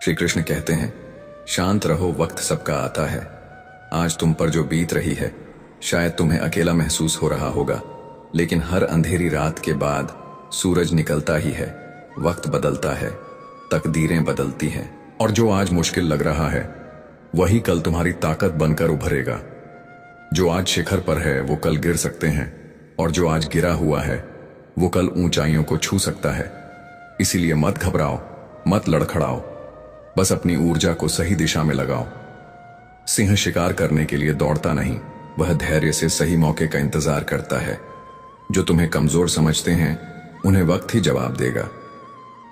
श्री कृष्ण कहते हैं, शांत रहो, वक्त सबका आता है। आज तुम पर जो बीत रही है शायद तुम्हें अकेला महसूस हो रहा होगा, लेकिन हर अंधेरी रात के बाद सूरज निकलता ही है। वक्त बदलता है, तकदीरें बदलती हैं, और जो आज मुश्किल लग रहा है वही कल तुम्हारी ताकत बनकर उभरेगा। जो आज शिखर पर है वो कल गिर सकते हैं, और जो आज गिरा हुआ है वो कल ऊंचाइयों को छू सकता है। इसीलिए मत घबराओ, मत लड़खड़ाओ, बस अपनी ऊर्जा को सही दिशा में लगाओ। सिंह शिकार करने के लिए दौड़ता नहीं, वह धैर्य से सही मौके का इंतजार करता है। जो तुम्हें कमजोर समझते हैं उन्हें वक्त ही जवाब देगा।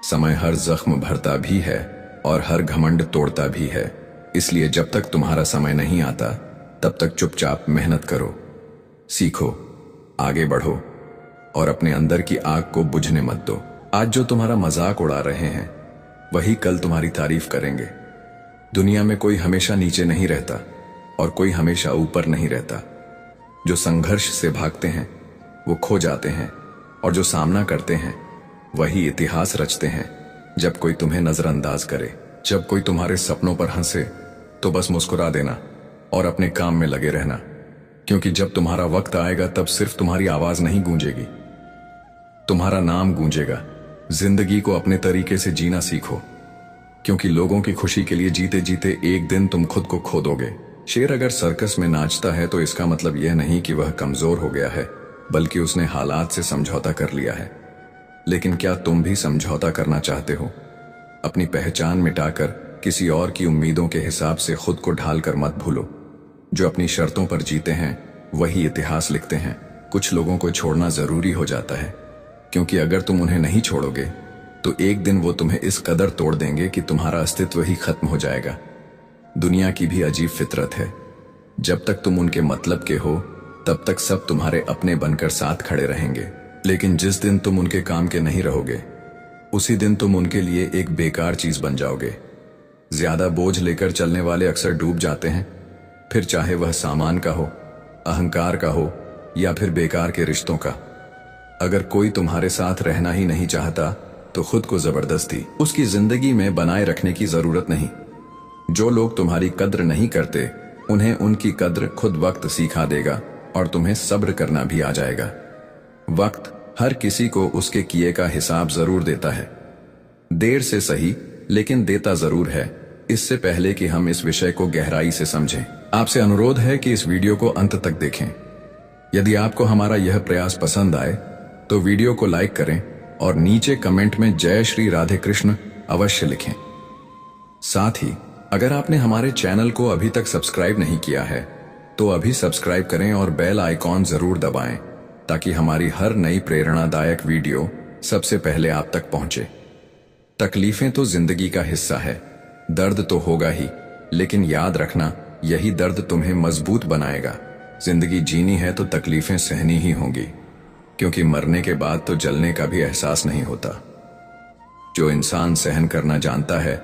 समय हर जख्म भरता भी है और हर घमंड तोड़ता भी है। इसलिए जब तक तुम्हारा समय नहीं आता तब तक चुपचाप मेहनत करो, सीखो, आगे बढ़ो और अपने अंदर की आग को बुझने मत दो। आज जो तुम्हारा मजाक उड़ा रहे हैं वही कल तुम्हारी तारीफ करेंगे। दुनिया में कोई हमेशा नीचे नहीं रहता और कोई हमेशा ऊपर नहीं रहता। जो संघर्ष से भागते हैं वो खो जाते हैं, और जो सामना करते हैं वही इतिहास रचते हैं। जब कोई तुम्हें नजरअंदाज करे, जब कोई तुम्हारे सपनों पर हंसे, तो बस मुस्कुरा देना और अपने काम में लगे रहना, क्योंकि जब तुम्हारा वक्त आएगा तब सिर्फ तुम्हारी आवाज नहीं गूंजेगी, तुम्हारा नाम गूंजेगा। जिंदगी को अपने तरीके से जीना सीखो, क्योंकि लोगों की खुशी के लिए जीते जीते एक दिन तुम खुद को खो दोगे। शेर अगर सर्कस में नाचता है तो इसका मतलब यह नहीं कि वह कमजोर हो गया है, बल्कि उसने हालात से समझौता कर लिया है। लेकिन क्या तुम भी समझौता करना चाहते हो? अपनी पहचान मिटाकर किसी और की उम्मीदों के हिसाब से खुद को ढालकर मत भूलो। जो अपनी शर्तों पर जीते हैं वही इतिहास लिखते हैं। कुछ लोगों को छोड़ना जरूरी हो जाता है, क्योंकि अगर तुम उन्हें नहीं छोड़ोगे तो एक दिन वो तुम्हें इस कदर तोड़ देंगे कि तुम्हारा अस्तित्व ही खत्म हो जाएगा। दुनिया की भी अजीब फितरत है, जब तक तुम उनके मतलब के हो तब तक सब तुम्हारे अपने बनकर साथ खड़े रहेंगे, लेकिन जिस दिन तुम उनके काम के नहीं रहोगे उसी दिन तुम उनके लिए एक बेकार चीज बन जाओगे। ज्यादा बोझ लेकर चलने वाले अक्सर डूब जाते हैं, फिर चाहे वह सामान का हो, अहंकार का हो या फिर बेकार के रिश्तों का। अगर कोई तुम्हारे साथ रहना ही नहीं चाहता तो खुद को जबरदस्ती उसकी जिंदगी में बनाए रखने की जरूरत नहीं। जो लोग तुम्हारी कद्र नहीं करते उन्हें उनकी कद्र खुद वक्त सिखा देगा, और तुम्हें सब्र करना भी आ जाएगा। वक्त हर किसी को उसके किए का हिसाब जरूर देता है, देर से सही लेकिन देता जरूर है। इससे पहले कि हम इस विषय को गहराई से समझें, आपसे अनुरोध है कि इस वीडियो को अंत तक देखें। यदि आपको हमारा यह प्रयास पसंद आए तो वीडियो को लाइक करें और नीचे कमेंट में जय श्री राधे कृष्ण अवश्य लिखें। साथ ही अगर आपने हमारे चैनल को अभी तक सब्सक्राइब नहीं किया है तो अभी सब्सक्राइब करें और बेल आइकॉन जरूर दबाएं, ताकि हमारी हर नई प्रेरणादायक वीडियो सबसे पहले आप तक पहुंचे। तकलीफें तो जिंदगी का हिस्सा है, दर्द तो होगा ही, लेकिन याद रखना यही दर्द तुम्हें मजबूत बनाएगा। जिंदगी जीनी है तो तकलीफें सहनी ही होंगी, क्योंकि मरने के बाद तो जलने का भी एहसास नहीं होता। जो इंसान सहन करना जानता है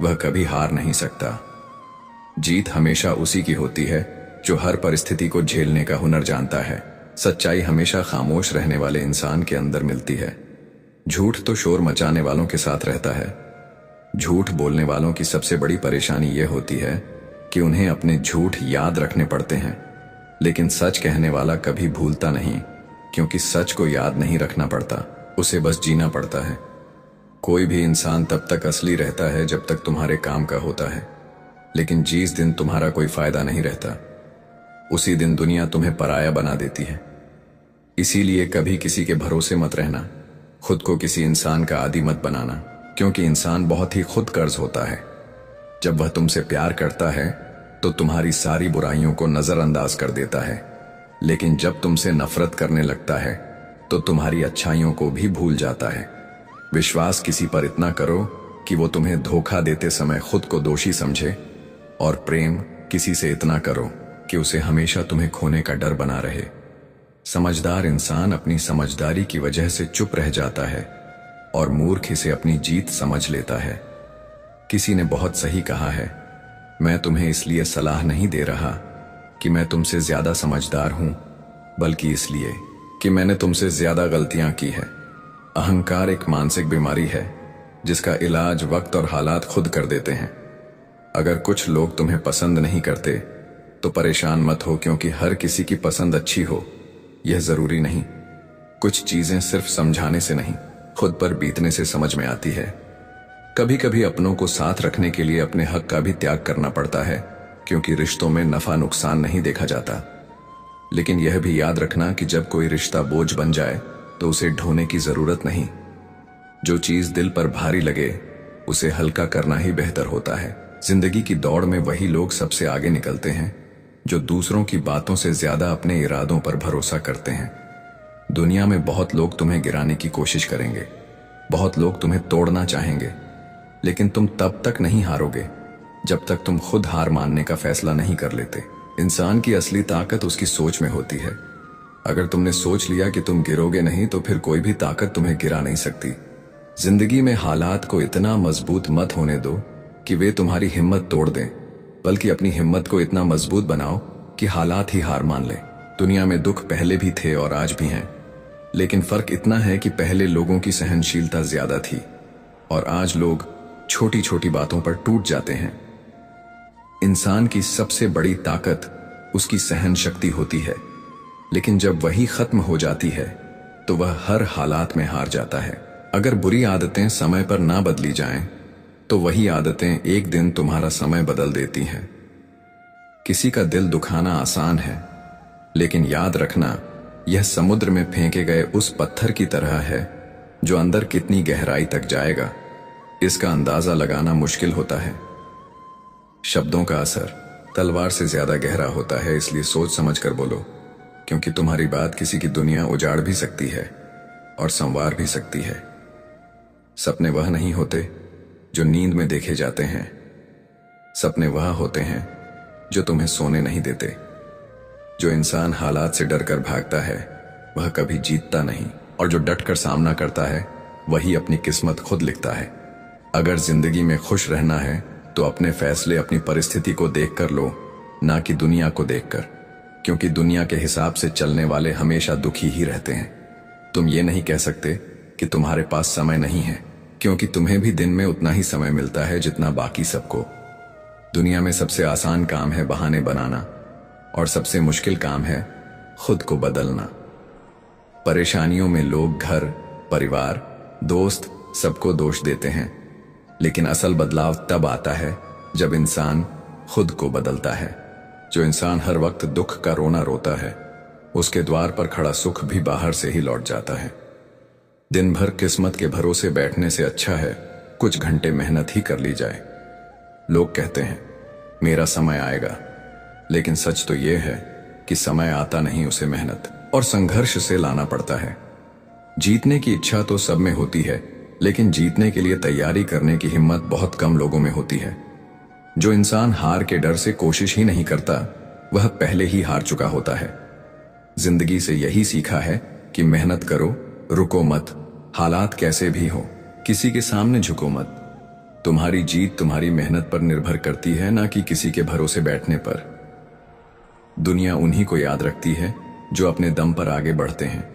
वह कभी हार नहीं सकता। जीत हमेशा उसी की होती है जो हर परिस्थिति को झेलने का हुनर जानता है। सच्चाई हमेशा खामोश रहने वाले इंसान के अंदर मिलती है। झूठ तो शोर मचाने वालों के साथ रहता है। झूठ बोलने वालों की सबसे बड़ी परेशानी यह होती है कि उन्हें अपने झूठ याद रखने पड़ते हैं, लेकिन सच कहने वाला कभी भूलता नहीं, क्योंकि सच को याद नहीं रखना पड़ता, उसे बस जीना पड़ता है। कोई भी इंसान तब तक असली रहता है जब तक तुम्हारे काम का होता है, लेकिन जिस दिन तुम्हारा कोई फायदा नहीं रहता उसी दिन दुनिया तुम्हें पराया बना देती है। इसीलिए कभी किसी के भरोसे मत रहना, खुद को किसी इंसान का आदी मत बनाना, क्योंकि इंसान बहुत ही खुद कर्ज होता है। जब वह तुमसे प्यार करता है तो तुम्हारी सारी बुराइयों को नजरअंदाज कर देता है, लेकिन जब तुमसे नफरत करने लगता है तो तुम्हारी अच्छाइयों को भी भूल जाता है। विश्वास किसी पर इतना करो कि वो तुम्हें धोखा देते समय खुद को दोषी समझे, और प्रेम किसी से इतना करो कि उसे हमेशा तुम्हें खोने का डर बना रहे। समझदार इंसान अपनी समझदारी की वजह से चुप रह जाता है, और मूर्ख इसे अपनी जीत समझ लेता है। किसी ने बहुत सही कहा है, मैं तुम्हें इसलिए सलाह नहीं दे रहा कि मैं तुमसे ज्यादा समझदार हूं, बल्कि इसलिए कि मैंने तुमसे ज्यादा गलतियां की है। अहंकार एक मानसिक बीमारी है जिसका इलाज वक्त और हालात खुद कर देते हैं। अगर कुछ लोग तुम्हें पसंद नहीं करते तो परेशान मत हो, क्योंकि हर किसी की पसंद अच्छी हो यह जरूरी नहीं। कुछ चीजें सिर्फ समझाने से नहीं, खुद पर बीतने से समझ में आती है। कभी कभी अपनों को साथ रखने के लिए अपने हक का भी त्याग करना पड़ता है, क्योंकि रिश्तों में नफा नुकसान नहीं देखा जाता। लेकिन यह भी याद रखना कि जब कोई रिश्ता बोझ बन जाए तो उसे ढोने की जरूरत नहीं। जो चीज दिल पर भारी लगे उसे हल्का करना ही बेहतर होता है। जिंदगी की दौड़ में वही लोग सबसे आगे निकलते हैं जो दूसरों की बातों से ज्यादा अपने इरादों पर भरोसा करते हैं। दुनिया में बहुत लोग तुम्हें गिराने की कोशिश करेंगे, बहुत लोग तुम्हें तोड़ना चाहेंगे, लेकिन तुम तब तक नहीं हारोगे जब तक तुम खुद हार मानने का फैसला नहीं कर लेते। इंसान की असली ताकत उसकी सोच में होती है। अगर तुमने सोच लिया कि तुम गिरोगे नहीं तो फिर कोई भी ताकत तुम्हें गिरा नहीं सकती। जिंदगी में हालात को इतना मजबूत मत होने दो कि वे तुम्हारी हिम्मत तोड़ दें, बल्कि अपनी हिम्मत को इतना मजबूत बनाओ कि हालात ही हार मान ले। दुनिया में दुख पहले भी थे और आज भी हैं, लेकिन फर्क इतना है कि पहले लोगों की सहनशीलता ज्यादा थी और आज लोग छोटी छोटी बातों पर टूट जाते हैं। इंसान की सबसे बड़ी ताकत उसकी सहन शक्ति होती है, लेकिन जब वही खत्म हो जाती है तो वह हर हालात में हार जाता है। अगर बुरी आदतें समय पर ना बदली जाएं, तो वही आदतें एक दिन तुम्हारा समय बदल देती हैं। किसी का दिल दुखाना आसान है, लेकिन याद रखना यह समुद्र में फेंके गए उस पत्थर की तरह है जो अंदर कितनी गहराई तक जाएगा इसका अंदाजा लगाना मुश्किल होता है। शब्दों का असर तलवार से ज्यादा गहरा होता है, इसलिए सोच समझ कर बोलो, क्योंकि तुम्हारी बात किसी की दुनिया उजाड़ भी सकती है और संवार भी सकती है। सपने वह नहीं होते जो नींद में देखे जाते हैं, सपने वह होते हैं जो तुम्हें सोने नहीं देते। जो इंसान हालात से डरकर भागता है वह कभी जीतता नहीं, और जो डटकर सामना करता है वही अपनी किस्मत खुद लिखता है। अगर जिंदगी में खुश रहना है तो अपने फैसले अपनी परिस्थिति को देखकर लो, ना कि दुनिया को देखकर, क्योंकि दुनिया के हिसाब से चलने वाले हमेशा दुखी ही रहते हैं। तुम ये नहीं कह सकते कि तुम्हारे पास समय नहीं है, क्योंकि तुम्हें भी दिन में उतना ही समय मिलता है जितना बाकी सबको। दुनिया में सबसे आसान काम है बहाने बनाना और सबसे मुश्किल काम है खुद को बदलना। परेशानियों में लोग घर, परिवार, दोस्त सबको दोष देते हैं, लेकिन असल बदलाव तब आता है जब इंसान खुद को बदलता है। जो इंसान हर वक्त दुख का रोना रोता है, उसके द्वार पर खड़ा सुख भी बाहर से ही लौट जाता है। दिन भर किस्मत के भरोसे बैठने से अच्छा है कुछ घंटे मेहनत ही कर ली जाए। लोग कहते हैं मेरा समय आएगा, लेकिन सच तो यह है कि समय आता नहीं, उसे मेहनत और संघर्ष से लाना पड़ता है। जीतने की इच्छा तो सब में होती है, लेकिन जीतने के लिए तैयारी करने की हिम्मत बहुत कम लोगों में होती है। जो इंसान हार के डर से कोशिश ही नहीं करता वह पहले ही हार चुका होता है। जिंदगी से यही सीखा है कि मेहनत करो, रुको मत, हालात कैसे भी हो किसी के सामने झुको मत। तुम्हारी जीत तुम्हारी मेहनत पर निर्भर करती है, ना कि किसी के भरोसे बैठने पर। दुनिया उन्हीं को याद रखती है जो अपने दम पर आगे बढ़ते हैं।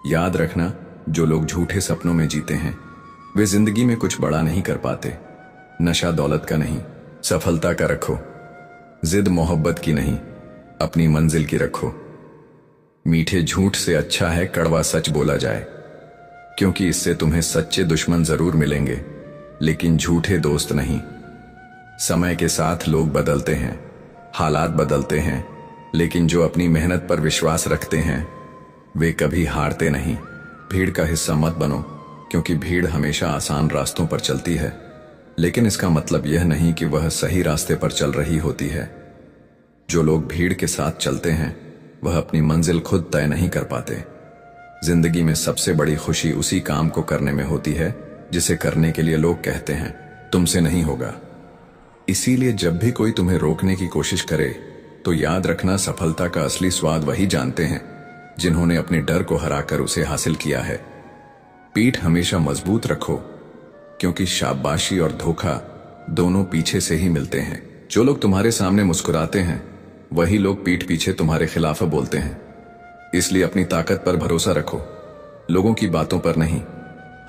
याद रखना, जो लोग झूठे सपनों में जीते हैं वे जिंदगी में कुछ बड़ा नहीं कर पाते। नशा दौलत का नहीं, सफलता का रखो। जिद मोहब्बत की नहीं, अपनी मंजिल की रखो। मीठे झूठ से अच्छा है कड़वा सच बोला जाए, क्योंकि इससे तुम्हें सच्चे दुश्मन जरूर मिलेंगे, लेकिन झूठे दोस्त नहीं। समय के साथ लोग बदलते हैं, हालात बदलते हैं, लेकिन जो अपनी मेहनत पर विश्वास रखते हैं वे कभी हारते नहीं। भीड़ का हिस्सा मत बनो, क्योंकि भीड़ हमेशा आसान रास्तों पर चलती है, लेकिन इसका मतलब यह नहीं कि वह सही रास्ते पर चल रही होती है। जो लोग भीड़ के साथ चलते हैं वह अपनी मंजिल खुद तय नहीं कर पाते। जिंदगी में सबसे बड़ी खुशी उसी काम को करने में होती है जिसे करने के लिए लोग कहते हैं तुमसे नहीं होगा। इसीलिए जब भी कोई तुम्हें रोकने की कोशिश करे तो याद रखना, सफलता का असली स्वाद वही जानते हैं जिन्होंने अपने डर को हराकर उसे हासिल किया है। पीठ हमेशा मजबूत रखो, क्योंकि शाबाशी और धोखा दोनों पीछे से ही मिलते हैं। जो लोग तुम्हारे सामने मुस्कुराते हैं वही लोग पीठ पीछे तुम्हारे खिलाफ बोलते हैं। इसलिए अपनी ताकत पर भरोसा रखो, लोगों की बातों पर नहीं।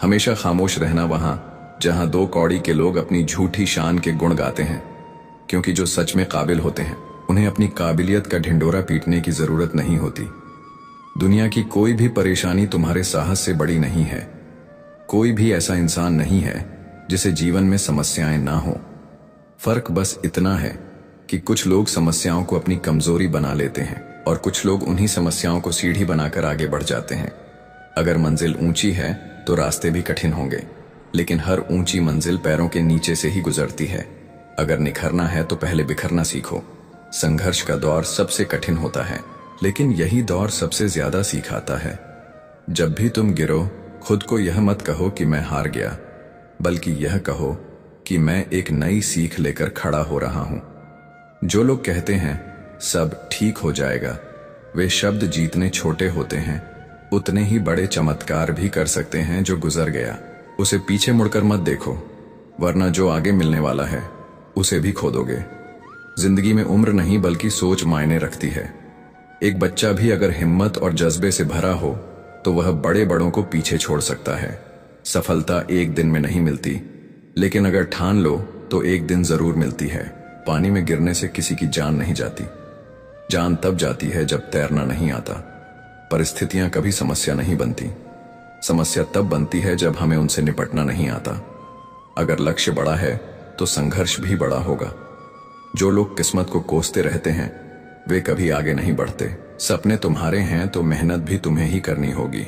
हमेशा खामोश रहना वहां जहां दो कौड़ी के लोग अपनी झूठी शान के गुण गाते हैं, क्योंकि जो सच में काबिल होते हैं उन्हें अपनी काबिलियत का ढिंडोरा पीटने की जरूरत नहीं होती। दुनिया की कोई भी परेशानी तुम्हारे साहस से बड़ी नहीं है। कोई भी ऐसा इंसान नहीं है जिसे जीवन में समस्याएं ना हो। फर्क बस इतना है कि कुछ लोग समस्याओं को अपनी कमजोरी बना लेते हैं और कुछ लोग उन्हीं समस्याओं को सीढ़ी बनाकर आगे बढ़ जाते हैं। अगर मंजिल ऊंची है तो रास्ते भी कठिन होंगे, लेकिन हर ऊंची मंजिल पैरों के नीचे से ही गुजरती है। अगर निखरना है तो पहले बिखरना सीखो। संघर्ष का दौर सबसे कठिन होता है, लेकिन यही दौर सबसे ज्यादा सिखाता है। जब भी तुम गिरो, खुद को यह मत कहो कि मैं हार गया, बल्कि यह कहो कि मैं एक नई सीख लेकर खड़ा हो रहा हूं। जो लोग कहते हैं सब ठीक हो जाएगा, वे शब्द जितने छोटे होते हैं उतने ही बड़े चमत्कार भी कर सकते हैं। जो गुजर गया उसे पीछे मुड़कर मत देखो, वरना जो आगे मिलने वाला है उसे भी खो दोगे। जिंदगी में उम्र नहीं बल्कि सोच मायने रखती है। एक बच्चा भी अगर हिम्मत और जज्बे से भरा हो तो वह बड़े बड़ों को पीछे छोड़ सकता है। सफलता एक दिन में नहीं मिलती, लेकिन अगर ठान लो तो एक दिन जरूर मिलती है। पानी में गिरने से किसी की जान नहीं जाती। जान तब जाती है जब तैरना नहीं आता। परिस्थितियां कभी समस्या नहीं बनती। समस्या तब बनती है जब हमें उनसे निपटना नहीं आता। अगर लक्ष्य बड़ा है तो संघर्ष भी बड़ा होगा। जो लोग किस्मत को कोसते रहते हैं वे कभी आगे नहीं बढ़ते। सपने तुम्हारे हैं तो मेहनत भी तुम्हें ही करनी होगी।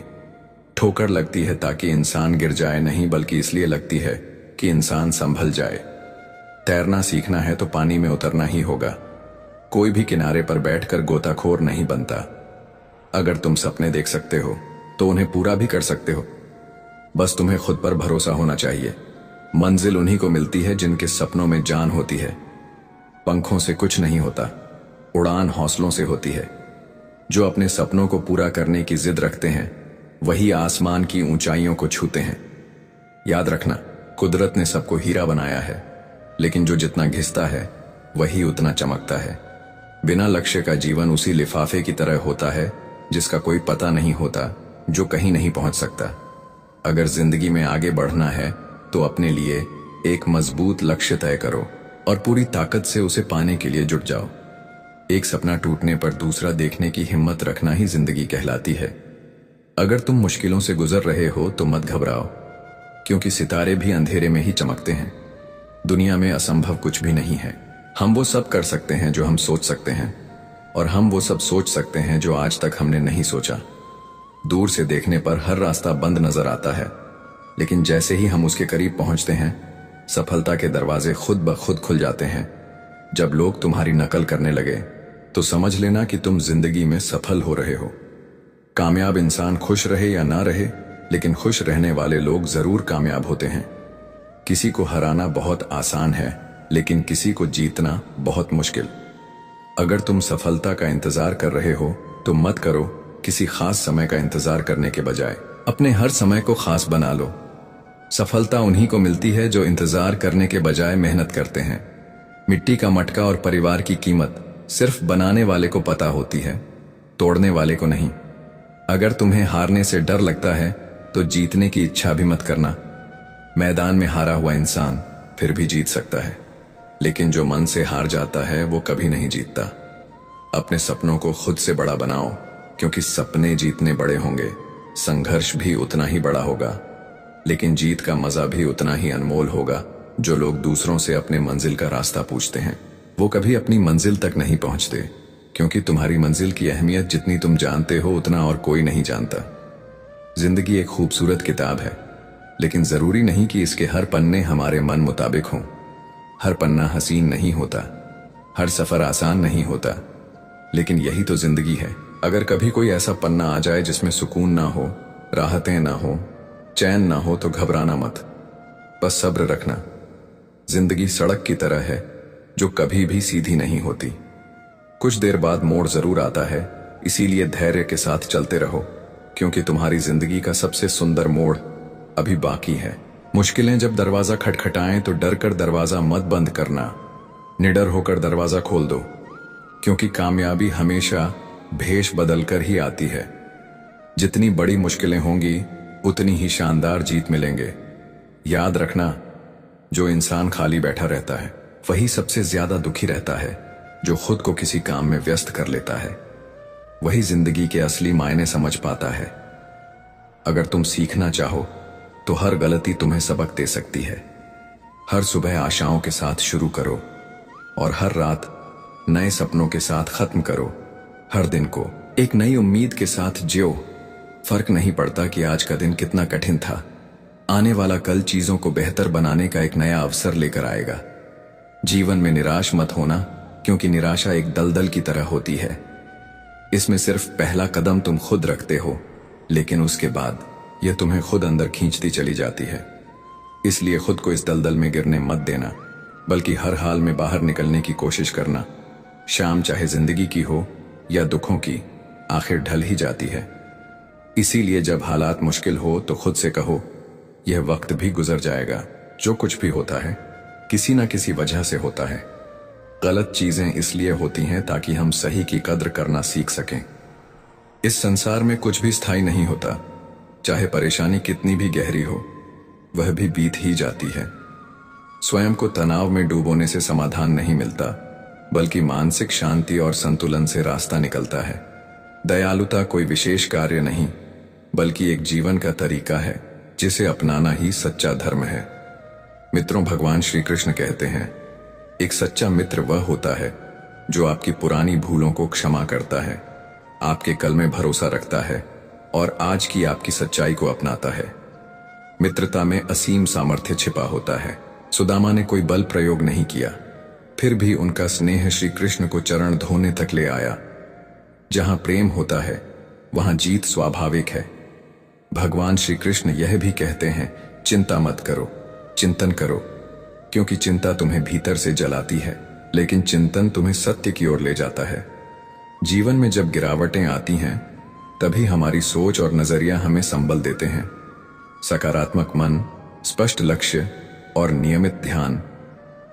ठोकर लगती है ताकि इंसान गिर जाए नहीं, बल्कि इसलिए लगती है कि इंसान संभल जाए। तैरना सीखना है तो पानी में उतरना ही होगा। कोई भी किनारे पर बैठकर गोताखोर नहीं बनता। अगर तुम सपने देख सकते हो तो उन्हें पूरा भी कर सकते हो। बस तुम्हें खुद पर भरोसा होना चाहिए। मंजिल उन्हीं को मिलती है जिनके सपनों में जान होती है। पंखों से कुछ नहीं होता, उड़ान हौसलों से होती है। जो अपने सपनों को पूरा करने की जिद रखते हैं वही आसमान की ऊंचाइयों को छूते हैं। याद रखना, कुदरत ने सबको हीरा बनाया है, लेकिन जो जितना घिसता है वही उतना चमकता है। बिना लक्ष्य का जीवन उसी लिफाफे की तरह होता है जिसका कोई पता नहीं होता, जो कहीं नहीं पहुंच सकता। अगर जिंदगी में आगे बढ़ना है तो अपने लिए एक मजबूत लक्ष्य तय करो और पूरी ताकत से उसे पाने के लिए जुट जाओ। एक सपना टूटने पर दूसरा देखने की हिम्मत रखना ही जिंदगी कहलाती है। अगर तुम मुश्किलों से गुजर रहे हो तो मत घबराओ, क्योंकि सितारे भी अंधेरे में ही चमकते हैं। दुनिया में असंभव कुछ भी नहीं है। हम वो सब कर सकते हैं जो हम सोच सकते हैं, और हम वो सब सोच सकते हैं जो आज तक हमने नहीं सोचा। दूर से देखने पर हर रास्ता बंद नजर आता है, लेकिन जैसे ही हम उसके करीब पहुंचते हैं सफलता के दरवाजे खुद ब खुद खुल जाते हैं। जब लोग तुम्हारी नकल करने लगे तो समझ लेना कि तुम जिंदगी में सफल हो रहे हो। कामयाब इंसान खुश रहे या ना रहे, लेकिन खुश रहने वाले लोग जरूर कामयाब होते हैं। किसी को हराना बहुत आसान है, लेकिन किसी को जीतना बहुत मुश्किल। अगर तुम सफलता का इंतजार कर रहे हो तो मत करो। किसी खास समय का इंतजार करने के बजाय अपने हर समय को खास बना लो। सफलता उन्हीं को मिलती है जो इंतजार करने के बजाय मेहनत करते हैं। मिट्टी का मटका और परिवार की कीमत सिर्फ बनाने वाले को पता होती है, तोड़ने वाले को नहीं। अगर तुम्हें हारने से डर लगता है तो जीतने की इच्छा भी मत करना। मैदान में हारा हुआ इंसान फिर भी जीत सकता है, लेकिन जो मन से हार जाता है वो कभी नहीं जीतता। अपने सपनों को खुद से बड़ा बनाओ, क्योंकि सपने जीतने बड़े होंगे, संघर्ष भी उतना ही बड़ा होगा, लेकिन जीत का मजा भी उतना ही अनमोल होगा। जो लोग दूसरों से अपने मंजिल का रास्ता पूछते हैं वो कभी अपनी मंजिल तक नहीं पहुंचते, क्योंकि तुम्हारी मंजिल की अहमियत जितनी तुम जानते हो उतना और कोई नहीं जानता। जिंदगी एक खूबसूरत किताब है, लेकिन जरूरी नहीं कि इसके हर पन्ने हमारे मन मुताबिक हों। हर पन्ना हसीन नहीं होता, हर सफर आसान नहीं होता, लेकिन यही तो जिंदगी है। अगर कभी कोई ऐसा पन्ना आ जाए जिसमें सुकून ना हो, राहतें ना हो, चैन ना हो तो घबराना मत, बस सब्र रखना। जिंदगी सड़क की तरह है जो कभी भी सीधी नहीं होती। कुछ देर बाद मोड़ जरूर आता है, इसीलिए धैर्य के साथ चलते रहो, क्योंकि तुम्हारी जिंदगी का सबसे सुंदर मोड़ अभी बाकी है। मुश्किलें जब दरवाजा खटखटाएं तो डर कर दरवाजा मत बंद करना, निडर होकर दरवाजा खोल दो, क्योंकि कामयाबी हमेशा भेष बदलकर ही आती है। जितनी बड़ी मुश्किलें होंगी उतनी ही शानदार जीत मिलेंगे। याद रखना, जो इंसान खाली बैठा रहता है वही सबसे ज्यादा दुखी रहता है। जो खुद को किसी काम में व्यस्त कर लेता है वही जिंदगी के असली मायने समझ पाता है। अगर तुम सीखना चाहो तो हर गलती तुम्हें सबक दे सकती है। हर सुबह आशाओं के साथ शुरू करो और हर रात नए सपनों के साथ खत्म करो। हर दिन को एक नई उम्मीद के साथ जियो। फर्क नहीं पड़ता कि आज का दिन कितना कठिन था, आने वाला कल चीजों को बेहतर बनाने का एक नया अवसर लेकर आएगा। जीवन में निराश मत होना, क्योंकि निराशा एक दलदल की तरह होती है। इसमें सिर्फ पहला कदम तुम खुद रखते हो, लेकिन उसके बाद यह तुम्हें खुद अंदर खींचती चली जाती है। इसलिए खुद को इस दलदल में गिरने मत देना, बल्कि हर हाल में बाहर निकलने की कोशिश करना। शाम चाहे जिंदगी की हो या दुखों की, आखिर ढल ही जाती है। इसीलिए जब हालात मुश्किल हो तो खुद से कहो, यह वक्त भी गुजर जाएगा। जो कुछ भी होता है किसी ना किसी वजह से होता है। गलत चीजें इसलिए होती हैं ताकि हम सही की कद्र करना सीख सकें। इस संसार में कुछ भी स्थायी नहीं होता। चाहे परेशानी कितनी भी गहरी हो, वह भी बीत ही जाती है। स्वयं को तनाव में डूबोने से समाधान नहीं मिलता, बल्कि मानसिक शांति और संतुलन से रास्ता निकलता है। दयालुता कोई विशेष कार्य नहीं, बल्कि एक जीवन का तरीका है जिसे अपनाना ही सच्चा धर्म है। मित्रों, भगवान श्री कृष्ण कहते हैं, एक सच्चा मित्र वह होता है जो आपकी पुरानी भूलों को क्षमा करता है, आपके कल में भरोसा रखता है और आज की आपकी सच्चाई को अपनाता है। मित्रता में असीम सामर्थ्य छिपा होता है। सुदामा ने कोई बल प्रयोग नहीं किया, फिर भी उनका स्नेह श्री कृष्ण को चरण धोने तक ले आया। जहां प्रेम होता है वहां जीत स्वाभाविक है। भगवान श्री कृष्ण यह भी कहते हैं, चिंता मत करो, चिंतन करो, क्योंकि चिंता तुम्हें भीतर से जलाती है, लेकिन चिंतन तुम्हें सत्य की ओर ले जाता है। जीवन में जब गिरावटें आती हैं, तभी हमारी सोच और नजरिया हमें संबल देते हैं। सकारात्मक मन, स्पष्ट लक्ष्य और नियमित ध्यान,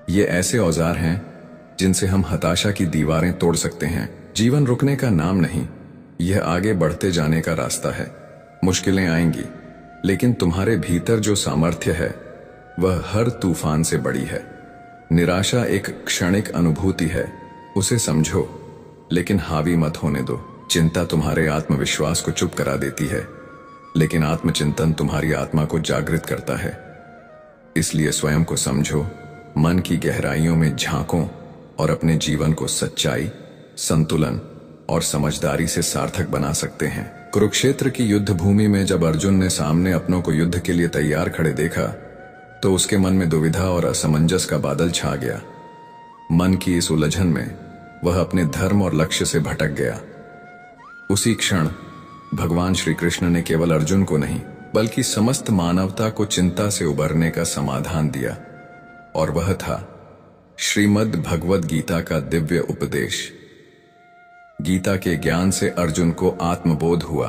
ये ऐसे औजार हैं जिनसे हम हताशा की दीवारें तोड़ सकते हैं। जीवन रुकने का नाम नहीं, यह आगे बढ़ते जाने का रास्ता है। मुश्किलें आएंगी, लेकिन तुम्हारे भीतर जो सामर्थ्य है वह हर तूफान से बड़ी है। निराशा एक क्षणिक अनुभूति है, उसे समझो, लेकिन हावी मत होने दो। चिंता तुम्हारे आत्मविश्वास को चुप करा देती है, लेकिन आत्मचिंतन तुम्हारी आत्मा को जागृत करता है। इसलिए स्वयं को समझो, मन की गहराइयों में झांको और अपने जीवन को सच्चाई, संतुलन और समझदारी से सार्थक बना सकते हैं। कुरुक्षेत्र की युद्ध भूमि में जब अर्जुन ने सामने अपनों को युद्ध के लिए तैयार खड़े देखा, तो उसके मन में दुविधा और असमंजस का बादल छा गया। मन की इस उलझन में वह अपने धर्म और लक्ष्य से भटक गया। उसी क्षण भगवान श्री कृष्ण ने केवल अर्जुन को नहीं, बल्कि समस्त मानवता को चिंता से उबरने का समाधान दिया, और वह था श्रीमद् भगवद गीता का दिव्य उपदेश। गीता के ज्ञान से अर्जुन को आत्मबोध हुआ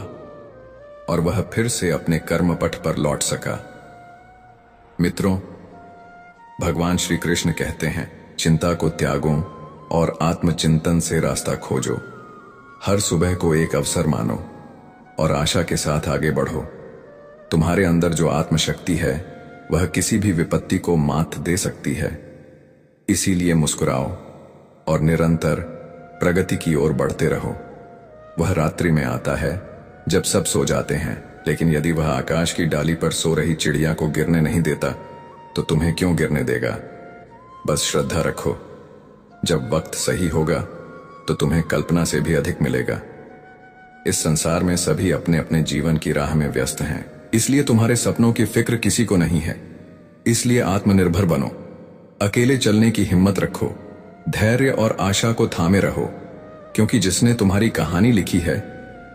और वह फिर से अपने कर्म पथ पर लौट सका। मित्रों, भगवान श्री कृष्ण कहते हैं, चिंता को त्यागो और आत्मचिंतन से रास्ता खोजो। हर सुबह को एक अवसर मानो और आशा के साथ आगे बढ़ो। तुम्हारे अंदर जो आत्मशक्ति है वह किसी भी विपत्ति को मात दे सकती है। इसीलिए मुस्कुराओ और निरंतर प्रगति की ओर बढ़ते रहो। वह रात्रि में आता है जब सब सो जाते हैं, लेकिन यदि वह आकाश की डाली पर सो रही चिड़िया को गिरने नहीं देता, तो तुम्हें क्यों गिरने देगा? बस श्रद्धा रखो, जब वक्त सही होगा तो तुम्हें कल्पना से भी अधिक मिलेगा। इस संसार में सभी अपने अपने जीवन की राह में व्यस्त हैं, इसलिए तुम्हारे सपनों की फिक्र किसी को नहीं है। इसलिए आत्मनिर्भर बनो, अकेले चलने की हिम्मत रखो, धैर्य और आशा को थामे रहो, क्योंकि जिसने तुम्हारी कहानी लिखी है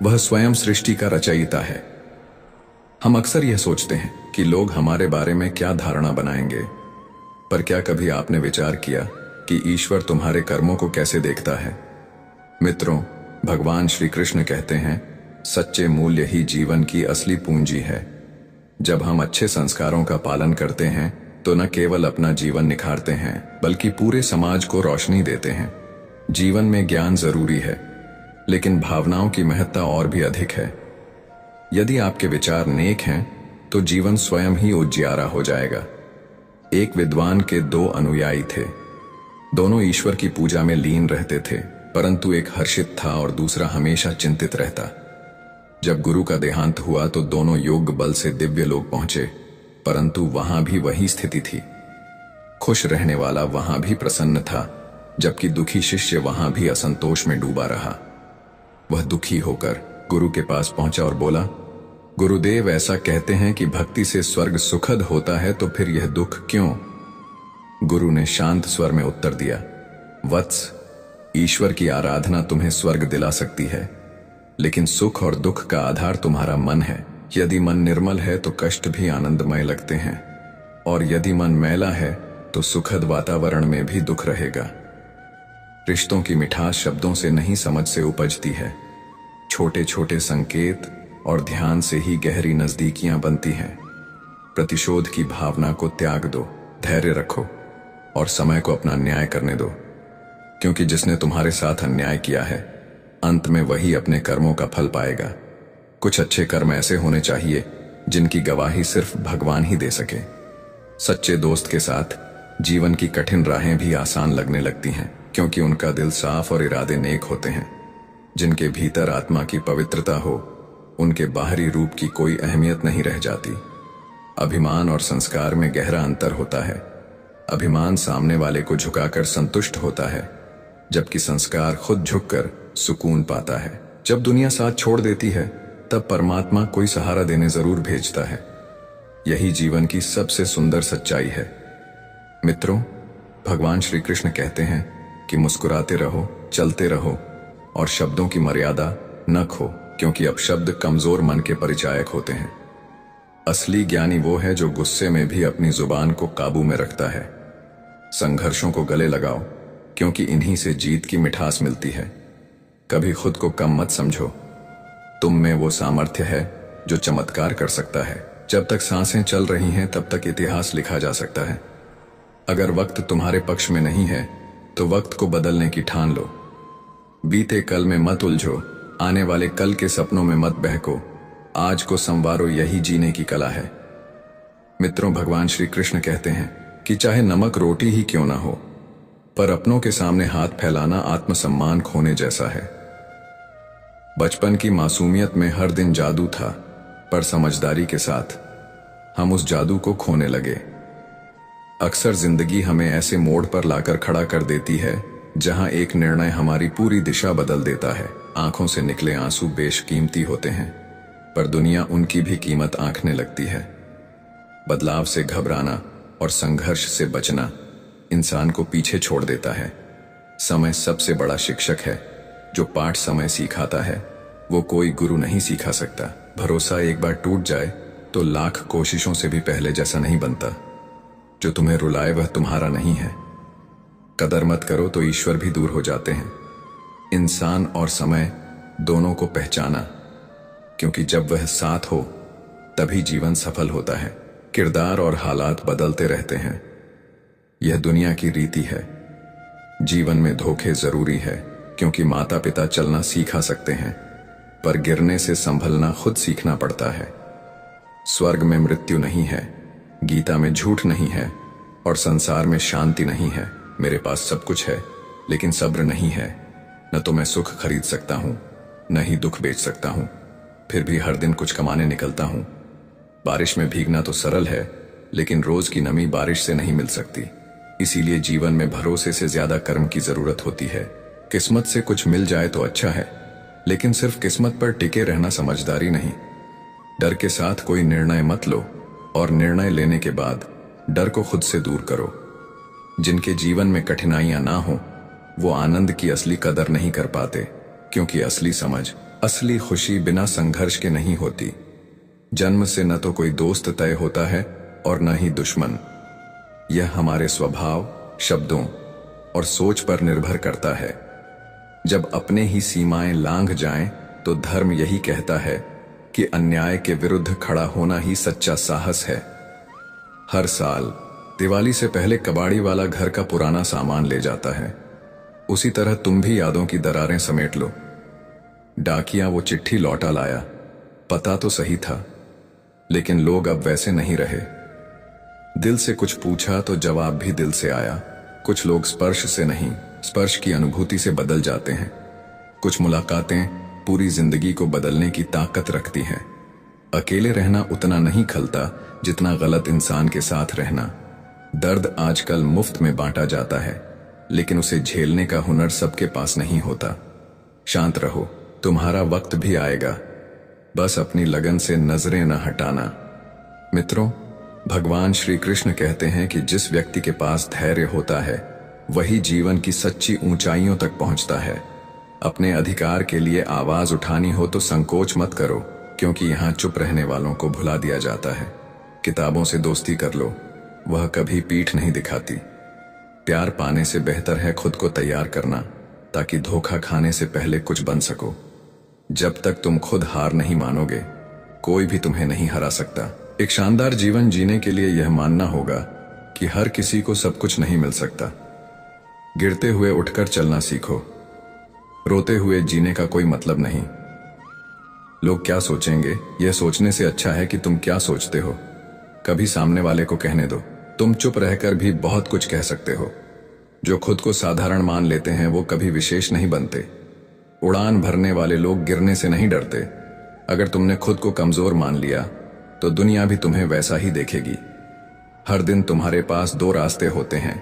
वह स्वयं सृष्टि का रचयिता है। हम अक्सर यह सोचते हैं कि लोग हमारे बारे में क्या धारणा बनाएंगे, पर क्या कभी आपने विचार किया कि ईश्वर तुम्हारे कर्मों को कैसे देखता है? मित्रों, भगवान श्री कृष्ण कहते हैं, सच्चे मूल्य ही जीवन की असली पूंजी है। जब हम अच्छे संस्कारों का पालन करते हैं तो न केवल अपना जीवन निखारते हैं, बल्कि पूरे समाज को रोशनी देते हैं। जीवन में ज्ञान जरूरी है, लेकिन भावनाओं की महत्ता और भी अधिक है। यदि आपके विचार नेक हैं तो जीवन स्वयं ही उजियारा हो जाएगा। एक विद्वान के दो अनुयायी थे। दोनों ईश्वर की पूजा में लीन रहते थे, परंतु एक हर्षित था और दूसरा हमेशा चिंतित रहता। जब गुरु का देहांत हुआ तो दोनों योग बल से दिव्य लोक पहुंचे, परंतु वहां भी वही स्थिति थी। खुश रहने वाला वहां भी प्रसन्न था, जबकि दुखी शिष्य वहां भी असंतोष में डूबा रहा। वह दुखी होकर गुरु के पास पहुंचा और बोला, गुरुदेव, ऐसा कहते हैं कि भक्ति से स्वर्ग सुखद होता है, तो फिर यह दुख क्यों? गुरु ने शांत स्वर में उत्तर दिया, वत्स, ईश्वर की आराधना तुम्हें स्वर्ग दिला सकती है, लेकिन सुख और दुख का आधार तुम्हारा मन है। यदि मन निर्मल है तो कष्ट भी आनंदमय लगते हैं, और यदि मन मैला है तो सुखद वातावरण में भी दुख रहेगा। रिश्तों की मिठास शब्दों से नहीं, समझ से उपजती है। छोटे छोटे संकेत और ध्यान से ही गहरी नजदीकियां बनती हैं। प्रतिशोध की भावना को त्याग दो, धैर्य रखो और समय को अपना न्याय करने दो, क्योंकि जिसने तुम्हारे साथ अन्याय किया है, अंत में वही अपने कर्मों का फल पाएगा। कुछ अच्छे कर्म ऐसे होने चाहिए जिनकी गवाही सिर्फ भगवान ही दे सके। सच्चे दोस्त के साथ जीवन की कठिन राहें भी आसान लगने लगती हैं, क्योंकि उनका दिल साफ और इरादे नेक होते हैं। जिनके भीतर आत्मा की पवित्रता हो, उनके बाहरी रूप की कोई अहमियत नहीं रह जाती। अभिमान और संस्कार में गहरा अंतर होता है। अभिमान सामने वाले को झुकाकर संतुष्ट होता है, जबकि संस्कार खुद झुककर सुकून पाता है। जब दुनिया साथ छोड़ देती है, तब परमात्मा कोई सहारा देने जरूर भेजता है। यही जीवन की सबसे सुंदर सच्चाई है। मित्रों, भगवान श्री कृष्ण कहते हैं कि मुस्कुराते रहो, चलते रहो और शब्दों की मर्यादा न खो, क्योंकि अपशब्द कमजोर मन के परिचायक होते हैं। असली ज्ञानी वो है जो गुस्से में भी अपनी जुबान को काबू में रखता है। संघर्षों को गले लगाओ, क्योंकि इन्हीं से जीत की मिठास मिलती है। कभी खुद को कम मत समझो। तुम में वो सामर्थ्य है जो चमत्कार कर सकता है। जब तक सांसें चल रही हैं, तब तक इतिहास लिखा जा सकता है। अगर वक्त तुम्हारे पक्ष में नहीं है, तो वक्त को बदलने की ठान लो। बीते कल में मत उलझो, आने वाले कल के सपनों में मत बहको। आज को संवारो, यही जीने की कला है। मित्रों, भगवान श्री कृष्ण कहते हैं कि चाहे नमक रोटी ही क्यों ना हो, पर अपनों के सामने हाथ फैलाना आत्मसम्मान खोने जैसा है। बचपन की मासूमियत में हर दिन जादू था, पर समझदारी के साथ हम उस जादू को खोने लगे। अक्सर जिंदगी हमें ऐसे मोड़ पर लाकर खड़ा कर देती है जहां एक निर्णय हमारी पूरी दिशा बदल देता है। आंखों से निकले आंसू बेशकीमती होते हैं, पर दुनिया उनकी भी कीमत आंकने लगती है। बदलाव से घबराना और संघर्ष से बचना इंसान को पीछे छोड़ देता है। समय सबसे बड़ा शिक्षक है। जो पाठ समय सिखाता है, वो कोई गुरु नहीं सिखा सकता। भरोसा एक बार टूट जाए तो लाख कोशिशों से भी पहले जैसा नहीं बनता। जो तुम्हें रुलाए वह तुम्हारा नहीं है। कदर मत करो तो ईश्वर भी दूर हो जाते हैं। इंसान और समय दोनों को पहचाना, क्योंकि जब वह साथ हो तभी जीवन सफल होता है। किरदार और हालात बदलते रहते हैं, यह दुनिया की रीति है। जीवन में धोखे जरूरी है, क्योंकि माता पिता चलना सिखा सकते हैं, पर गिरने से संभलना खुद सीखना पड़ता है। स्वर्ग में मृत्यु नहीं है, गीता में झूठ नहीं है, और संसार में शांति नहीं है। मेरे पास सब कुछ है, लेकिन सब्र नहीं है। न तो मैं सुख खरीद सकता हूं, न ही दुख बेच सकता हूं, फिर भी हर दिन कुछ कमाने निकलता हूं। बारिश में भीगना तो सरल है, लेकिन रोज की नमी बारिश से नहीं मिल सकती। इसीलिए जीवन में भरोसे से ज्यादा कर्म की जरूरत होती है। किस्मत से कुछ मिल जाए तो अच्छा है, लेकिन सिर्फ किस्मत पर टिके रहना समझदारी नहीं। डर के साथ कोई निर्णय मत लो, और निर्णय लेने के बाद डर को खुद से दूर करो। जिनके जीवन में कठिनाइयां ना हो, वो आनंद की असली कदर नहीं कर पाते, क्योंकि असली समझ, असली खुशी बिना संघर्ष के नहीं होती। जन्म से न तो कोई दोस्त तय होता है और न ही दुश्मन। यह हमारे स्वभाव, शब्दों और सोच पर निर्भर करता है। जब अपने ही सीमाएं लांघ जाएं, तो धर्म यही कहता है कि अन्याय के विरुद्ध खड़ा होना ही सच्चा साहस है। हर साल दिवाली से पहले कबाड़ी वाला घर का पुराना सामान ले जाता है। उसी तरह तुम भी यादों की दरारें समेट लो। डाकिया वो चिट्ठी लौटा लाया, पता तो सही था, लेकिन लोग अब वैसे नहीं रहे। दिल से कुछ पूछा तो जवाब भी दिल से आया। कुछ लोग स्पर्श से नहीं, स्पर्श की अनुभूति से बदल जाते हैं। कुछ मुलाकातें पूरी जिंदगी को बदलने की ताकत रखती हैं। अकेले रहना उतना नहीं खलता जितना गलत इंसान के साथ रहना। दर्द आजकल मुफ्त में बांटा जाता है, लेकिन उसे झेलने का हुनर सबके पास नहीं होता। शांत रहो, तुम्हारा वक्त भी आएगा। बस अपनी लगन से नजरें न हटाना। मित्रों, भगवान श्री कृष्ण कहते हैं कि जिस व्यक्ति के पास धैर्य होता है वही जीवन की सच्ची ऊंचाइयों तक पहुंचता है। अपने अधिकार के लिए आवाज उठानी हो तो संकोच मत करो, क्योंकि यहां चुप रहने वालों को भुला दिया जाता है। किताबों से दोस्ती कर लो, वह कभी पीठ नहीं दिखाती। प्यार पाने से बेहतर है खुद को तैयार करना, ताकि धोखा खाने से पहले कुछ बन सको। जब तक तुम खुद हार नहीं मानोगे, कोई भी तुम्हें नहीं हरा सकता। एक शानदार जीवन जीने के लिए यह मानना होगा कि हर किसी को सब कुछ नहीं मिल सकता। गिरते हुए उठकर चलना सीखो। रोते हुए जीने का कोई मतलब नहीं। लोग क्या सोचेंगे, यह सोचने से अच्छा है कि तुम क्या सोचते हो। कभी सामने वाले को कहने दो। तुम चुप रहकर भी बहुत कुछ कह सकते हो। जो खुद को साधारण मान लेते हैं वो कभी विशेष नहीं बनते। उड़ान भरने वाले लोग गिरने से नहीं डरते। अगर तुमने खुद को कमजोर मान लिया तो दुनिया भी तुम्हें वैसा ही देखेगी। हर दिन तुम्हारे पास दो रास्ते होते हैं,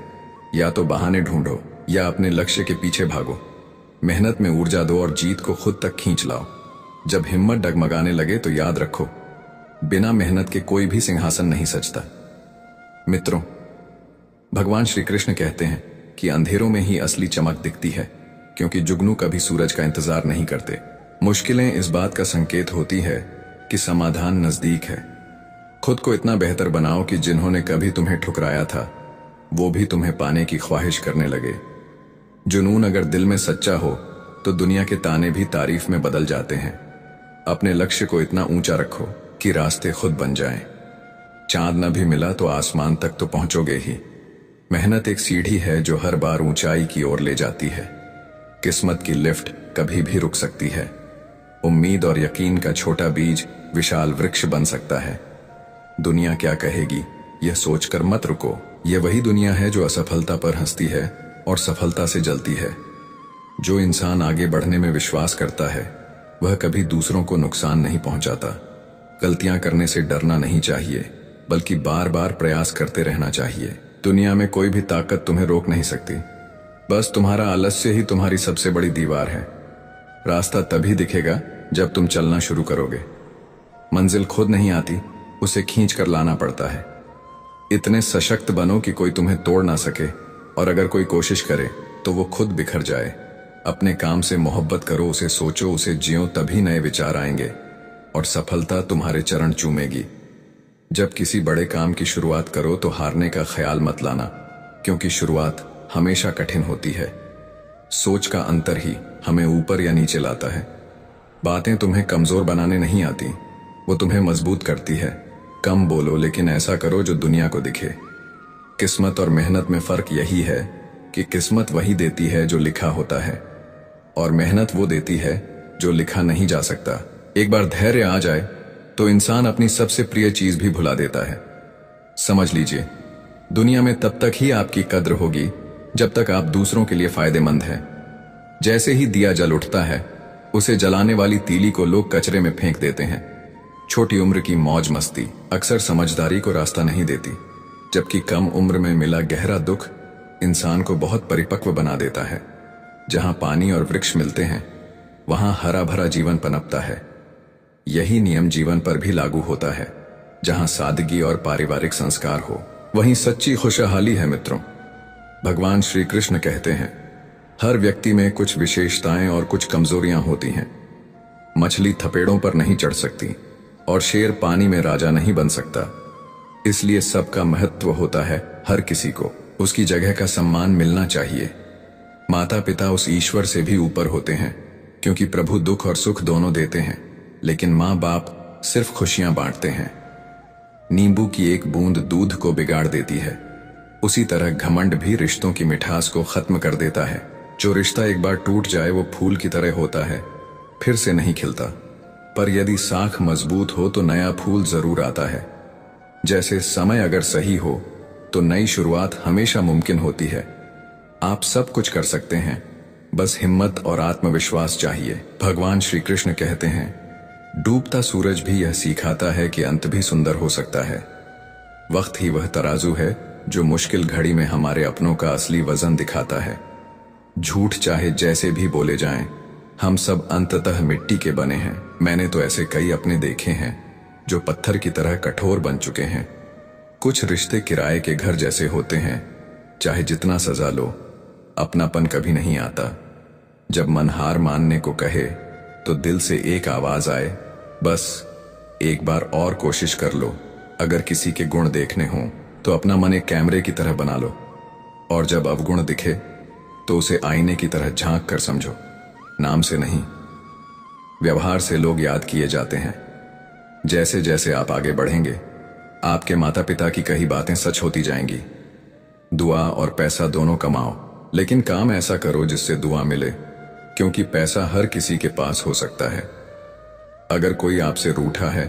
या तो बहाने ढूंढो या अपने लक्ष्य के पीछे भागो। मेहनत में ऊर्जा दो और जीत को खुद तक खींच लाओ। जब हिम्मत डगमगाने लगे तो याद रखो, बिना मेहनत के कोई भी सिंहासन नहीं सजता। मित्रों, भगवान श्री कृष्ण कहते हैं कि अंधेरों में ही असली चमक दिखती है, क्योंकि जुगनू कभी सूरज का इंतजार नहीं करते। मुश्किलें इस बात का संकेत होती है कि समाधान नजदीक है। खुद को इतना बेहतर बनाओ कि जिन्होंने कभी तुम्हें ठुकराया था वो भी तुम्हें पाने की ख्वाहिश करने लगे। जुनून अगर दिल में सच्चा हो तो दुनिया के ताने भी तारीफ में बदल जाते हैं। अपने लक्ष्य को इतना ऊंचा रखो कि रास्ते खुद बन जाएं। चांद न भी मिला तो आसमान तक तो पहुंचोगे ही। मेहनत एक सीढ़ी है जो हर बार ऊंचाई की ओर ले जाती है। किस्मत की लिफ्ट कभी भी रुक सकती है। उम्मीद और यकीन का छोटा बीज विशाल वृक्ष बन सकता है। दुनिया क्या कहेगी यह सोचकर मत रुको। यह वही दुनिया है जो असफलता पर हंसती है और सफलता से जलती है। जो इंसान आगे बढ़ने में विश्वास करता है वह कभी दूसरों को नुकसान नहीं पहुंचाता। गलतियां करने से डरना नहीं चाहिए, बल्कि बार बार प्रयास करते रहना चाहिए। दुनिया में कोई भी ताकत तुम्हें रोक नहीं सकती। बस तुम्हारा आलस्य ही तुम्हारी सबसे बड़ी दीवार है। रास्ता तभी दिखेगा जब तुम चलना शुरू करोगे। मंजिल खुद नहीं आती, उसे खींच कर लाना पड़ता है। इतने सशक्त बनो कि कोई तुम्हें तोड़ ना सके, और अगर कोई कोशिश करे तो वो खुद बिखर जाए। अपने काम से मोहब्बत करो, उसे सोचो, उसे जियो, तभी नए विचार आएंगे और सफलता तुम्हारे चरण चूमेगी। जब किसी बड़े काम की शुरुआत करो तो हारने का ख्याल मत लाना, क्योंकि शुरुआत हमेशा कठिन होती है। सोच का अंतर ही हमें ऊपर या नीचे लाता है। बातें तुम्हें कमजोर बनाने नहीं आती, वो तुम्हें मजबूत करती है। कम बोलो, लेकिन ऐसा करो जो दुनिया को दिखे। किस्मत और मेहनत में फर्क यही है कि किस्मत वही देती है जो लिखा होता है, और मेहनत वो देती है जो लिखा नहीं जा सकता। एक बार धैर्य आ जाए तो इंसान अपनी सबसे प्रिय चीज भी भुला देता है। समझ लीजिए, दुनिया में तब तक ही आपकी कद्र होगी जब तक आप दूसरों के लिए फायदेमंद हैं। जैसे ही दिया जल उठता है, उसे जलाने वाली तीली को लोग कचरे में फेंक देते हैं। छोटी उम्र की मौज मस्ती अक्सर समझदारी को रास्ता नहीं देती, जबकि कम उम्र में मिला गहरा दुख इंसान को बहुत परिपक्व बना देता है। जहां पानी और वृक्ष मिलते हैं वहां हरा भरा जीवन पनपता है। यही नियम जीवन पर भी लागू होता है। जहां सादगी और पारिवारिक संस्कार हो वहीं सच्ची खुशहाली है। मित्रों, भगवान श्री कृष्ण कहते हैं, हर व्यक्ति में कुछ विशेषताएं और कुछ कमजोरियां होती हैं। मछली थपेड़ों पर नहीं चढ़ सकती और शेर पानी में राजा नहीं बन सकता। इसलिए सबका महत्व होता है। हर किसी को उसकी जगह का सम्मान मिलना चाहिए। माता पिता उस ईश्वर से भी ऊपर होते हैं, क्योंकि प्रभु दुख और सुख दोनों देते हैं, लेकिन माँ बाप सिर्फ खुशियां बांटते हैं। नींबू की एक बूंद दूध को बिगाड़ देती है, उसी तरह घमंड भी रिश्तों की मिठास को खत्म कर देता है। जो रिश्ता एक बार टूट जाए वो फूल की तरह होता है, फिर से नहीं खिलता। पर यदि साख मजबूत हो तो नया फूल जरूर आता है। जैसे समय अगर सही हो तो नई शुरुआत हमेशा मुमकिन होती है। आप सब कुछ कर सकते हैं, बस हिम्मत और आत्मविश्वास चाहिए। भगवान श्री कृष्ण कहते हैं, डूबता सूरज भी यह सिखाता है कि अंत भी सुंदर हो सकता है। वक्त ही वह तराजू है जो मुश्किल घड़ी में हमारे अपनों का असली वजन दिखाता है। झूठ चाहे जैसे भी बोले जाएं, हम सब अंततः मिट्टी के बने हैं। मैंने तो ऐसे कई अपने देखे हैं जो पत्थर की तरह कठोर बन चुके हैं। कुछ रिश्ते किराए के घर जैसे होते हैं, चाहे जितना सजा लो अपनापन कभी नहीं आता। जब मन हार मानने को कहे तो दिल से एक आवाज आए, बस एक बार और कोशिश कर लो। अगर किसी के गुण देखने हों तो अपना मन एक कैमरे की तरह बना लो, और जब अवगुण दिखे तो उसे आईने की तरह झांक कर समझो। नाम से नहीं, व्यवहार से लोग याद किए जाते हैं। जैसे जैसे आप आगे बढ़ेंगे, आपके माता पिता की कही बातें सच होती जाएंगी। दुआ और पैसा दोनों कमाओ, लेकिन काम ऐसा करो जिससे दुआ मिले, क्योंकि पैसा हर किसी के पास हो सकता है। अगर कोई आपसे रूठा है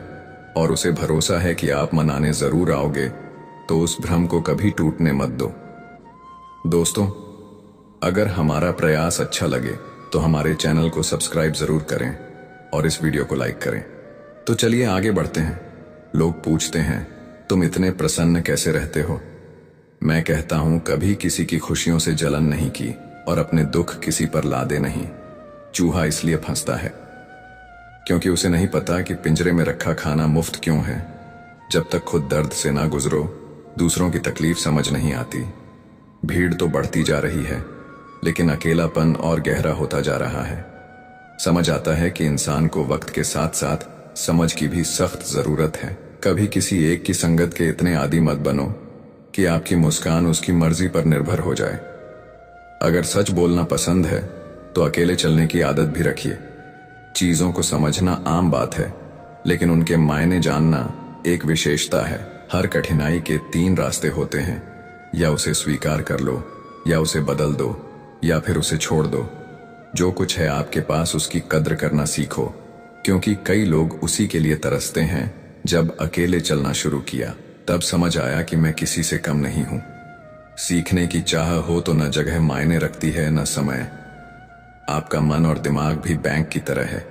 और उसे भरोसा है कि आप मनाने जरूर आओगे, तो उस भ्रम को कभी टूटने मत दो। दोस्तों, अगर हमारा प्रयास अच्छा लगे तो हमारे चैनल को सब्सक्राइब जरूर करें और इस वीडियो को लाइक करें। तो चलिए आगे बढ़ते हैं। लोग पूछते हैं, तुम इतने प्रसन्न कैसे रहते हो? मैं कहता हूं, कभी किसी की खुशियों से जलन नहीं की और अपने दुख किसी पर लादे नहीं। चूहा इसलिए फंसता है क्योंकि उसे नहीं पता कि पिंजरे में रखा खाना मुफ्त क्यों है। जब तक खुद दर्द से ना गुजरो, दूसरों की तकलीफ समझ नहीं आती। भीड़ तो बढ़ती जा रही है, लेकिन अकेलापन और गहरा होता जा रहा है। समझ आता है कि इंसान को वक्त के साथ साथ समझ की भी सख्त जरूरत है। कभी किसी एक की संगत के इतने आदी मत बनो कि आपकी मुस्कान उसकी मर्जी पर निर्भर हो जाए। अगर सच बोलना पसंद है तो अकेले चलने की आदत भी रखिए। चीजों को समझना आम बात है, लेकिन उनके मायने जानना एक विशेषता है। हर कठिनाई के 3 रास्ते होते हैं, या उसे स्वीकार कर लो, या उसे बदल दो, या फिर उसे छोड़ दो। जो कुछ है आपके पास उसकी कद्र करना सीखो, क्योंकि कई लोग उसी के लिए तरसते हैं। जब अकेले चलना शुरू किया तब समझ आया कि मैं किसी से कम नहीं हूं। सीखने की चाह हो तो न जगह मायने रखती है न समय। आपका मन और दिमाग भी बैंक की तरह है,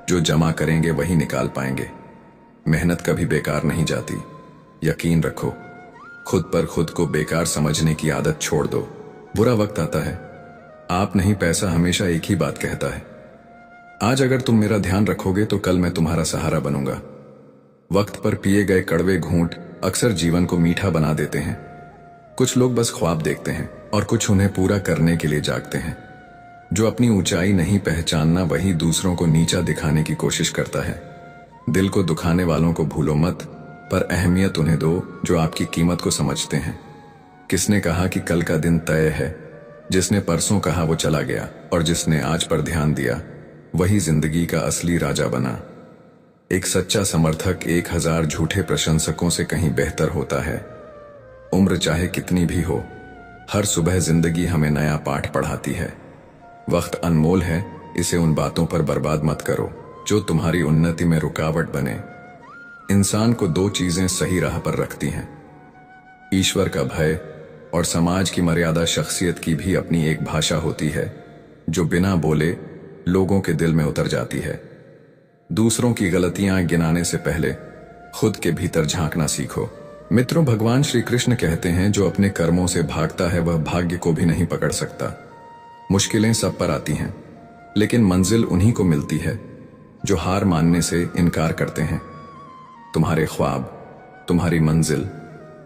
जो जमा करेंगे वही निकाल पाएंगे। मेहनत कभी बेकार नहीं जाती। यकीन रखो, खुद पर खुद को बेकार समझने की आदत छोड़ दो। बुरा वक्त आता है, आप नहीं, पैसा हमेशा एक ही बात कहता है। आज अगर तुम मेरा ध्यान रखोगे तो कल मैं तुम्हारा सहारा बनूंगा। वक्त पर पिए गए कड़वे घूंट अक्सर जीवन को मीठा बना देते हैं। कुछ लोग बस ख्वाब देखते हैं और कुछ उन्हें पूरा करने के लिए जागते हैं। जो अपनी ऊंचाई नहीं पहचानना, वही दूसरों को नीचा दिखाने की कोशिश करता है। दिल को दुखाने वालों को भूलो मत, पर अहमियत उन्हें दो जो आपकी कीमत को समझते हैं। किसने कहा कि कल का दिन तय है? जिसने परसों कहा वो चला गया, और जिसने आज पर ध्यान दिया वही जिंदगी का असली राजा बना। एक सच्चा समर्थक 1000 झूठे प्रशंसकों से कहीं बेहतर होता है। उम्र चाहे कितनी भी हो, हर सुबह जिंदगी हमें नया पाठ पढ़ाती है। वक्त अनमोल है, इसे उन बातों पर बर्बाद मत करो जो तुम्हारी उन्नति में रुकावट बने। इंसान को 2 चीजें सही राह पर रखती हैं, ईश्वर का भय और समाज की मर्यादा। शख्सियत की भी अपनी एक भाषा होती है जो बिना बोले लोगों के दिल में उतर जाती है। दूसरों की गलतियां गिनाने से पहले खुद के भीतर झांकना सीखो। मित्रों, भगवान श्री कृष्ण कहते हैं, जो अपने कर्मों से भागता है वह भाग्य को भी नहीं पकड़ सकता। मुश्किलें सब पर आती हैं, लेकिन मंजिल उन्हीं को मिलती है जो हार मानने से इनकार करते हैं। तुम्हारे ख्वाब, तुम्हारी मंजिल,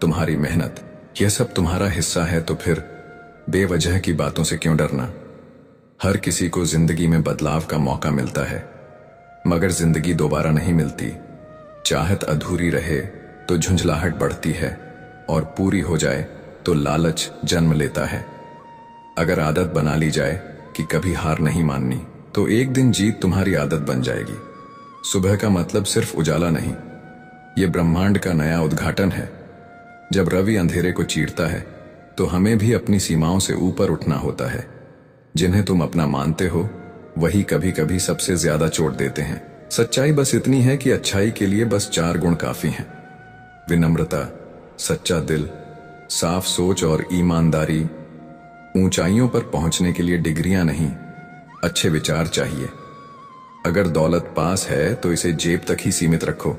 तुम्हारी मेहनत, यह सब तुम्हारा हिस्सा है, तो फिर बेवजह की बातों से क्यों डरना? हर किसी को जिंदगी में बदलाव का मौका मिलता है, मगर जिंदगी दोबारा नहीं मिलती। चाहत अधूरी रहे तो झुंझलाहट बढ़ती है, और पूरी हो जाए तो लालच जन्म लेता है। अगर आदत बना ली जाए कि कभी हार नहीं माननी, तो एक दिन जीत तुम्हारी आदत बन जाएगी। सुबह का मतलब सिर्फ उजाला नहीं, ये ब्रह्मांड का नया उद्घाटन है। जब रवि अंधेरे को चीरता है तो हमें भी अपनी सीमाओं से ऊपर उठना होता है। जिन्हें तुम अपना मानते हो वही कभी कभी सबसे ज्यादा चोट देते हैं। सच्चाई बस इतनी है कि अच्छाई के लिए बस 4 गुण काफी हैं। विनम्रता, सच्चा दिल, साफ सोच और ईमानदारी। ऊंचाइयों पर पहुंचने के लिए डिग्रियां नहीं, अच्छे विचार चाहिए। अगर दौलत पास है तो इसे जेब तक ही सीमित रखो,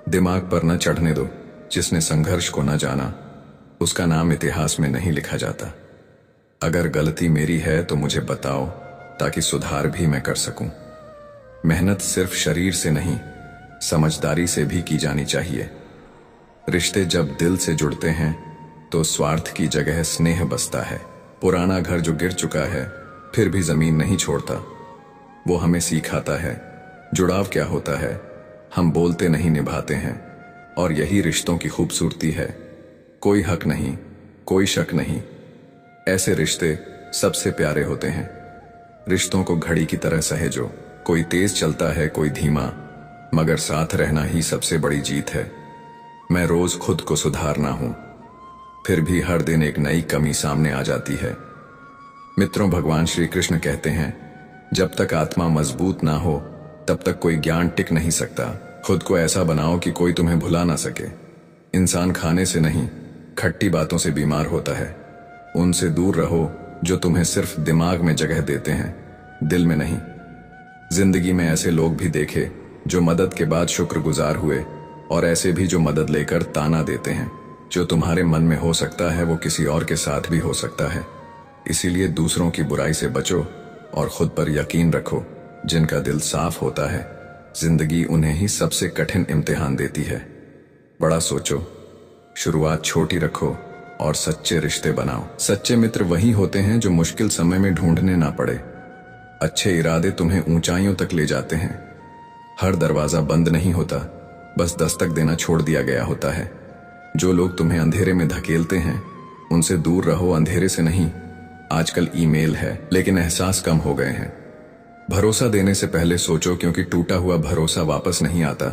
दिमाग पर न चढ़ने दो। जिसने संघर्ष को न जाना, उसका नाम इतिहास में नहीं लिखा जाता। अगर गलती मेरी है तो मुझे बताओ, ताकि सुधार भी मैं कर सकूं। मेहनत सिर्फ शरीर से नहीं, समझदारी से भी की जानी चाहिए। रिश्ते जब दिल से जुड़ते हैं तो स्वार्थ की जगह स्नेह बसता है। पुराना घर जो गिर चुका है फिर भी जमीन नहीं छोड़ता, वो हमें सिखाता है जुड़ाव क्या होता है। हम बोलते नहीं, निभाते हैं, और यही रिश्तों की खूबसूरती है। कोई हक नहीं, कोई शक नहीं। ऐसे रिश्ते सबसे प्यारे होते हैं। रिश्तों को घड़ी की तरह सहेजो, कोई तेज चलता है, कोई धीमा, मगर साथ रहना ही सबसे बड़ी जीत है। मैं रोज खुद को सुधारना हूं, फिर भी हर दिन एक नई कमी सामने आ जाती है। मित्रों, भगवान श्री कृष्ण कहते हैं, जब तक आत्मा मजबूत ना हो तब तक कोई ज्ञान टिक नहीं सकता। खुद को ऐसा बनाओ कि कोई तुम्हें भुला ना सके। इंसान खाने से नहीं, खट्टी बातों से बीमार होता है। उनसे दूर रहो जो तुम्हें सिर्फ दिमाग में जगह देते हैं, दिल में नहीं। जिंदगी में ऐसे लोग भी देखे जो मदद के बाद शुक्रगुजार हुए, और ऐसे भी जो मदद लेकर ताना देते हैं। जो तुम्हारे मन में हो सकता है वो किसी और के साथ भी हो सकता है। इसीलिए दूसरों की बुराई से बचो और खुद पर यकीन रखो। जिनका दिल साफ होता है, जिंदगी उन्हें ही सबसे कठिन इम्तिहान देती है। बड़ा सोचो, शुरुआत छोटी रखो और सच्चे रिश्ते बनाओ। सच्चे मित्र वही होते हैं जो मुश्किल समय में ढूंढने ना पड़े। अच्छे इरादे तुम्हें ऊंचाइयों तक ले जाते हैं। हर दरवाजा बंद नहीं होता, बस दस्तक देना छोड़ दिया गया होता है। जो लोग तुम्हें अंधेरे में धकेलते हैं, उनसे दूर रहो, अंधेरे से नहीं। आजकल ईमेल है, लेकिन एहसास कम हो गए हैं। भरोसा देने से पहले सोचो, क्योंकि टूटा हुआ भरोसा वापस नहीं आता।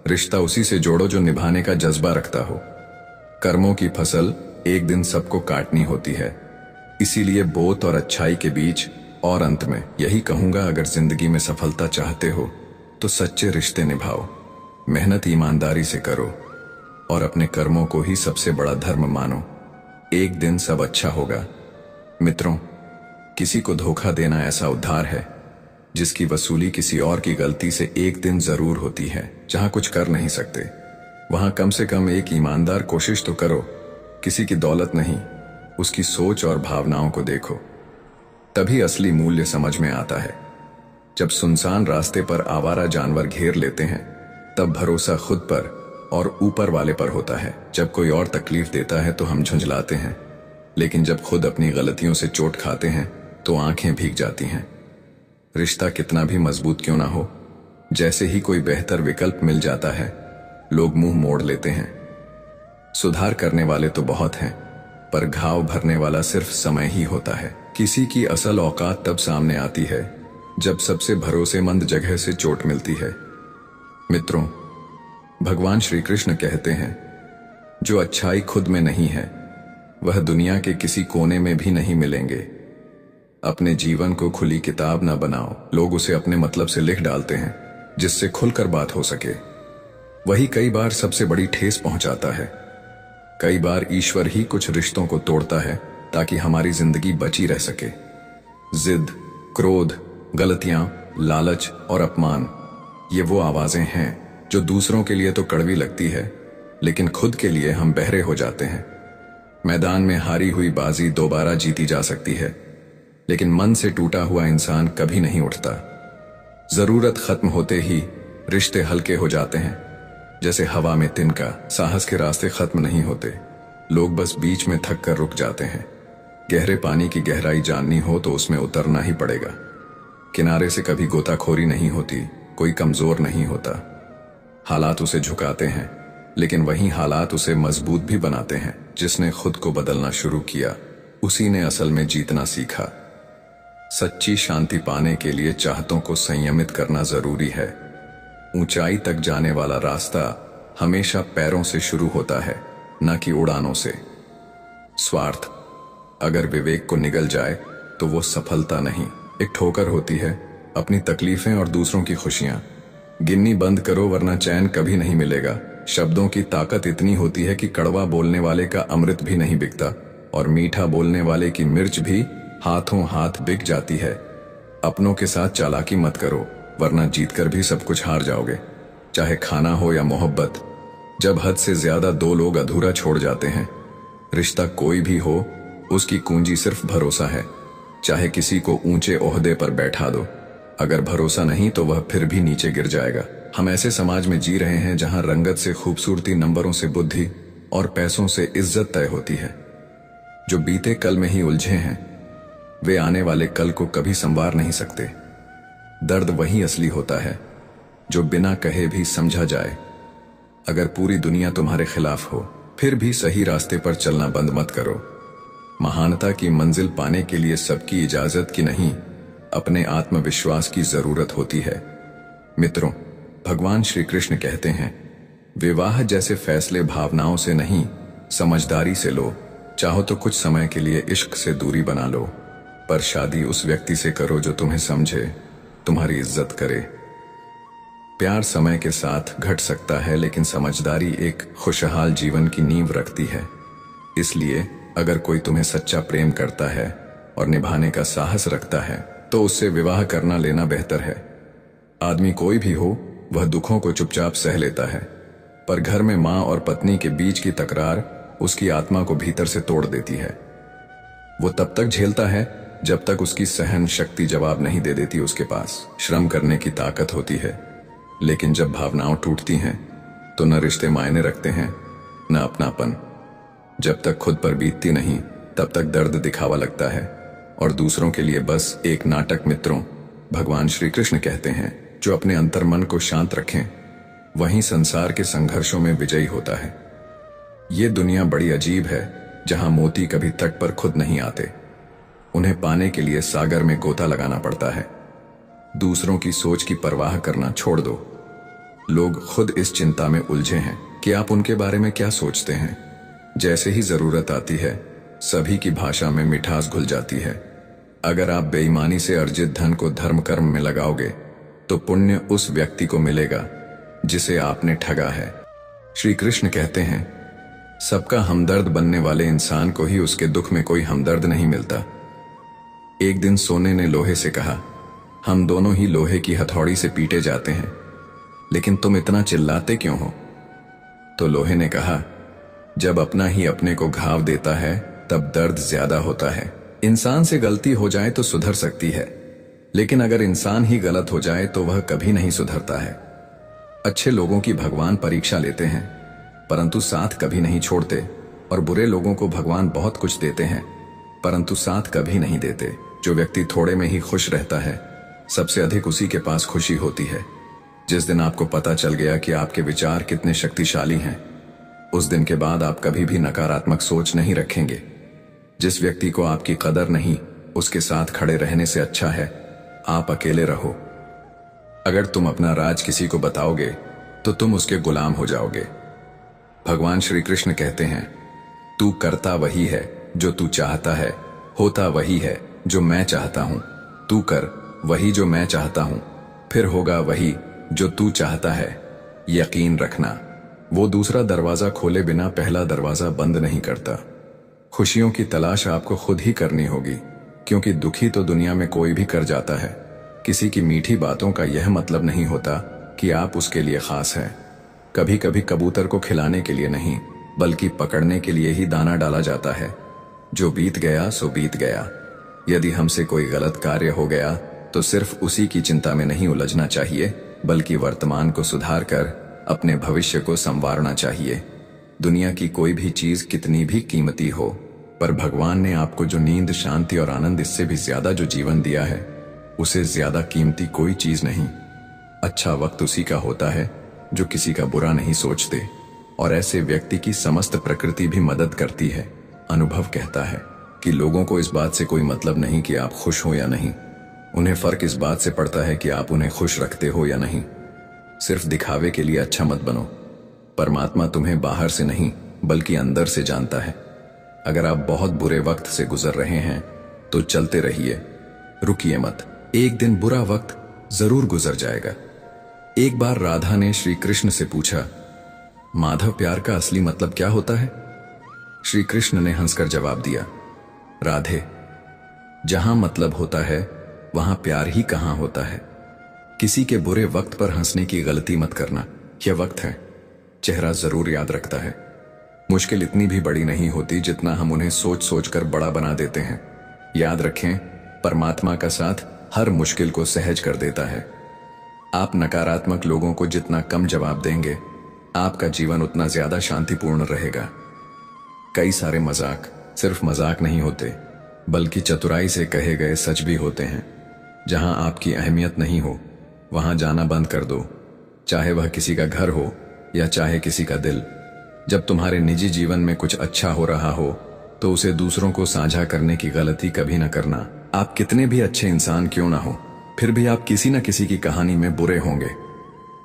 रिश्ता उसी से जोड़ो जो निभाने का जज्बा रखता हो। कर्मों की फसल एक दिन सबको काटनी होती है। इसीलिए बोत और अच्छाई के बीच, और अंत में यही कहूंगा, अगर जिंदगी में सफलता चाहते हो तो सच्चे रिश्ते निभाओ, मेहनत ईमानदारी से करो और अपने कर्मों को ही सबसे बड़ा धर्म मानो। एक दिन सब अच्छा होगा। मित्रों, किसी को धोखा देना ऐसा उद्धार है जिसकी वसूली किसी और की गलती से एक दिन जरूर होती है। जहां कुछ कर नहीं सकते, वहां कम से कम एक ईमानदार कोशिश तो करो। किसी की दौलत नहीं, उसकी सोच और भावनाओं को देखो, तभी असली मूल्य समझ में आता है। जब सुनसान रास्ते पर आवारा जानवर घेर लेते हैं, तब भरोसा खुद पर और ऊपर वाले पर होता है। जब कोई और तकलीफ देता है तो हम झुंझलाते हैं, लेकिन जब खुद अपनी गलतियों से चोट खाते हैं तो आंखें भीग जाती हैं। रिश्ता कितना भी मजबूत क्यों ना हो, जैसे ही कोई बेहतर विकल्प मिल जाता है, लोग मुंह मोड़ लेते हैं। सुधार करने वाले तो बहुत हैं, पर घाव भरने वाला सिर्फ समय ही होता है। किसी की असल औकात तब सामने आती है जब सबसे भरोसेमंद जगह से चोट मिलती है। मित्रों, भगवान श्री कृष्ण कहते हैं, जो अच्छाई खुद में नहीं है वह दुनिया के किसी कोने में भी नहीं मिलेंगे। अपने जीवन को खुली किताब ना बनाओ। लोग उसे अपने मतलब से लिख डालते हैं, जिससे खुलकर बात हो सके। वही कई बार सबसे बड़ी ठेस पहुंचाता है। कई बार ईश्वर ही कुछ रिश्तों को तोड़ता है ताकि हमारी जिंदगी बची रह सके। जिद, क्रोध, गलतियां, लालच और अपमान, ये वो आवाजें हैं जो दूसरों के लिए तो कड़वी लगती है, लेकिन खुद के लिए हम बहरे हो जाते हैं। मैदान में हारी हुई बाजी दोबारा जीती जा सकती है, लेकिन मन से टूटा हुआ इंसान कभी नहीं उठता। जरूरत खत्म होते ही रिश्ते हल्के हो जाते हैं, जैसे हवा में तिनका। साहस के रास्ते खत्म नहीं होते, लोग बस बीच में थक कर रुक जाते हैं। गहरे पानी की गहराई जाननी हो तो उसमें उतरना ही पड़ेगा। किनारे से कभी गोताखोरी नहीं होती, कोई कमजोर नहीं होता। हालात उसे झुकाते हैं, लेकिन वही हालात उसे मजबूत भी बनाते हैं। जिसने खुद को बदलना शुरू किया, उसी ने असल में जीतना सीखा। सच्ची शांति पाने के लिए चाहतों को संयमित करना जरूरी है। ऊंचाई तक जाने वाला रास्ता हमेशा पैरों से शुरू होता है, न कि उड़ानों से। स्वार्थ अगर विवेक को निगल जाए तो वो सफलता नहीं, एक ठोकर होती है। अपनी तकलीफें और दूसरों की खुशियां गिननी बंद करो वरना चैन कभी नहीं मिलेगा। शब्दों की ताकत इतनी होती है कि कड़वा बोलने वाले का अमृत भी नहीं बिकता और मीठा बोलने वाले की मिर्च भी हाथों हाथ बिक जाती है। अपनों के साथ चालाकी मत करो वरना जीतकर भी सब कुछ हार जाओगे, चाहे खाना हो या मोहब्बत। जब हद से ज्यादा दो लोग अधूरा छोड़ जाते हैं। रिश्ता कोई भी हो, उसकी कुंजी सिर्फ भरोसा है। चाहे किसी को ऊंचे ओहदे पर बैठा दो, अगर भरोसा नहीं तो वह फिर भी नीचे गिर जाएगा। हम ऐसे समाज में जी रहे हैं जहां रंगत से खूबसूरती, नंबरों से बुद्धि और पैसों से इज्जत तय होती है। जो बीते कल में ही उलझे हैं वे आने वाले कल को कभी संवार नहीं सकते। दर्द वही असली होता है जो बिना कहे भी समझा जाए। अगर पूरी दुनिया तुम्हारे खिलाफ हो फिर भी सही रास्ते पर चलना बंद मत करो। महानता की मंजिल पाने के लिए सबकी इजाजत की नहीं, अपने आत्मविश्वास की जरूरत होती है। मित्रों, भगवान श्री कृष्ण कहते हैं, विवाह जैसे फैसले भावनाओं से नहीं समझदारी से लो। चाहो तो कुछ समय के लिए इश्क से दूरी बना लो, पर शादी उस व्यक्ति से करो जो तुम्हें समझे, तुम्हारी इज्जत करे। प्यार समय के साथ घट सकता है लेकिन समझदारी एक खुशहाल जीवन की नींव रखती है। इसलिए अगर कोई तुम्हें सच्चा प्रेम करता है और निभाने का साहस रखता है तो उससे विवाह करना लेना बेहतर है। आदमी कोई भी हो, वह दुखों को चुपचाप सह लेता है, पर घर में मां और पत्नी के बीच की तकरार उसकी आत्मा को भीतर से तोड़ देती है। वो तब तक झेलता है जब तक उसकी सहन शक्ति जवाब नहीं दे देती। उसके पास श्रम करने की ताकत होती है, लेकिन जब भावनाएं टूटती हैं तो न रिश्ते मायने रखते हैं न अपनापन। जब तक खुद पर बीतती नहीं तब तक दर्द दिखावा लगता है और दूसरों के लिए बस एक नाटक। मित्रों, भगवान श्री कृष्ण कहते हैं, जो अपने अंतर मन को शांत रखें वहीं संसार के संघर्षों में विजयी होता है। ये दुनिया बड़ी अजीब है जहां मोती कभी तट पर खुद नहीं आते, उन्हें पाने के लिए सागर में गोता लगाना पड़ता है। दूसरों की सोच की परवाह करना छोड़ दो। लोग खुद इस चिंता में उलझे हैं कि आप उनके बारे में क्या सोचते हैं। जैसे ही जरूरत आती है सभी की भाषा में मिठास घुल जाती है। अगर आप बेईमानी से अर्जित धन को धर्म कर्म में लगाओगे तो पुण्य उस व्यक्ति को मिलेगा जिसे आपने ठगा है। श्री कृष्ण कहते हैं, सबका हमदर्द बनने वाले इंसान को ही उसके दुख में कोई हमदर्द नहीं मिलता। एक दिन सोने ने लोहे से कहा, हम दोनों ही लोहे की हथौड़ी से पीटे जाते हैं, लेकिन तुम इतना चिल्लाते क्यों हो? तो लोहे ने कहा, जब अपना ही अपने को घाव देता है तब दर्द ज्यादा होता है। इंसान से गलती हो जाए तो सुधर सकती है, लेकिन अगर इंसान ही गलत हो जाए तो वह कभी नहीं सुधरता है। अच्छे लोगों की भगवान परीक्षा लेते हैं परंतु साथ कभी नहीं छोड़ते, और बुरे लोगों को भगवान बहुत कुछ देते हैं परंतु साथ कभी नहीं देते। जो व्यक्ति थोड़े में ही खुश रहता है सबसे अधिक उसी के पास खुशी होती है। जिस दिन आपको पता चल गया कि आपके विचार कितने शक्तिशाली हैं, उस दिन के बाद आप कभी भी नकारात्मक सोच नहीं रखेंगे। जिस व्यक्ति को आपकी कदर नहीं, उसके साथ खड़े रहने से अच्छा है आप अकेले रहो। अगर तुम अपना राज किसी को बताओगे तो तुम उसके गुलाम हो जाओगे। भगवान श्री कृष्ण कहते हैं, तू करता वही है जो तू चाहता है, होता वही है जो मैं चाहता हूं। तू कर वही जो मैं चाहता हूं, फिर होगा वही जो तू चाहता है। यकीन रखना, वो दूसरा दरवाजा खोले बिना पहला दरवाजा बंद नहीं करता। खुशियों की तलाश आपको खुद ही करनी होगी, क्योंकि दुखी तो दुनिया में कोई भी कर जाता है। किसी की मीठी बातों का यह मतलब नहीं होता कि आप उसके लिए खास हैं। कभी कभी कबूतर को खिलाने के लिए नहीं बल्कि पकड़ने के लिए ही दाना डाला जाता है। जो बीत गया सो बीत गया। यदि हमसे कोई गलत कार्य हो गया तो सिर्फ उसी की चिंता में नहीं उलझना चाहिए, बल्कि वर्तमान को सुधार कर अपने भविष्य को संवारना चाहिए। दुनिया की कोई भी चीज कितनी भी कीमती हो, पर भगवान ने आपको जो नींद, शांति और आनंद, इससे भी ज्यादा जो जीवन दिया है, उसे ज्यादा कीमती कोई चीज नहीं। अच्छा वक्त उसी का होता है जो किसी का बुरा नहीं सोचते, और ऐसे व्यक्ति की समस्त प्रकृति भी मदद करती है। अनुभव कहता है कि लोगों को इस बात से कोई मतलब नहीं कि आप खुश हो या नहीं, उन्हें फर्क इस बात से पड़ता है कि आप उन्हें खुश रखते हो या नहीं। सिर्फ दिखावे के लिए अच्छा मत बनो। परमात्मा तुम्हें बाहर से नहीं बल्कि अंदर से जानता है। अगर आप बहुत बुरे वक्त से गुजर रहे हैं तो चलते रहिए, रुकिए मत। एक दिन बुरा वक्त जरूर गुजर जाएगा। एक बार राधा ने श्री कृष्ण से पूछा, माधव, प्यार का असली मतलब क्या होता है? श्री कृष्ण ने हंसकर जवाब दिया, राधे, जहां मतलब होता है वहां प्यार ही कहां होता है। किसी के बुरे वक्त पर हंसने की गलती मत करना। यह वक्त है, चेहरा जरूर याद रखता है। मुश्किल इतनी भी बड़ी नहीं होती जितना हम उन्हें सोच सोच कर बड़ा बना देते हैं। याद रखें, परमात्मा का साथ हर मुश्किल को सहज कर देता है। आप नकारात्मक लोगों को जितना कम जवाब देंगे, आपका जीवन उतना ज्यादा शांतिपूर्ण रहेगा। कई सारे मजाक सिर्फ मजाक नहीं होते, बल्कि चतुराई से कहे गए सच भी होते हैं। जहां आपकी अहमियत नहीं हो, वहां जाना बंद कर दो, चाहे वह किसी का घर हो या चाहे किसी का दिल। जब तुम्हारे निजी जीवन में कुछ अच्छा हो रहा हो, तो उसे दूसरों को साझा करने की गलती कभी न करना। आप कितने भी अच्छे इंसान क्यों ना हो, फिर भी आप किसी न किसी की कहानी में बुरे होंगे,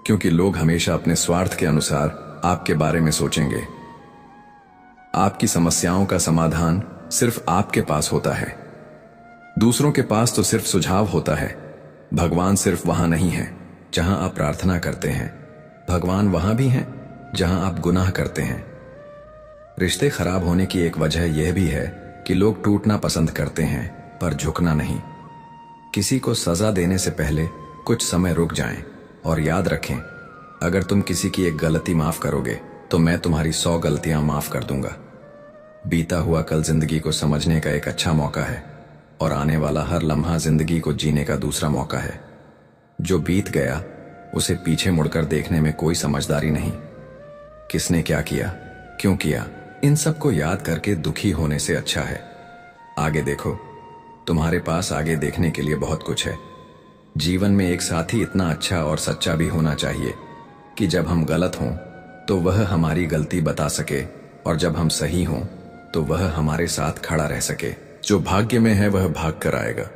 क्योंकि लोग हमेशा अपने स्वार्थ के अनुसार आपके बारे में सोचेंगे। आपकी समस्याओं का समाधान सिर्फ आपके पास होता है, दूसरों के पास तो सिर्फ सुझाव होता है। भगवान सिर्फ वहां नहीं है जहां आप प्रार्थना करते हैं, भगवान वहां भी हैं जहां आप गुनाह करते हैं। रिश्ते खराब होने की एक वजह यह भी है कि लोग टूटना पसंद करते हैं पर झुकना नहीं। किसी को सजा देने से पहले कुछ समय रुक जाएं और याद रखें, अगर तुम किसी की एक गलती माफ करोगे तो मैं तुम्हारी 100 गलतियां माफ कर दूंगा। बीता हुआ कल जिंदगी को समझने का एक अच्छा मौका है और आने वाला हर लम्हा जिंदगी को जीने का दूसरा मौका है। जो बीत गया उसे पीछे मुड़कर देखने में कोई समझदारी नहीं। किसने क्या किया, क्यों किया, इन सब को याद करके दुखी होने से अच्छा है आगे देखो। तुम्हारे पास आगे देखने के लिए बहुत कुछ है। जीवन में एक साथी इतना अच्छा और सच्चा भी होना चाहिए कि जब हम गलत हों तो वह हमारी गलती बता सके, और जब हम सही हों तो वह हमारे साथ खड़ा रह सके। जो भाग्य में है वह भाग कर आएगा,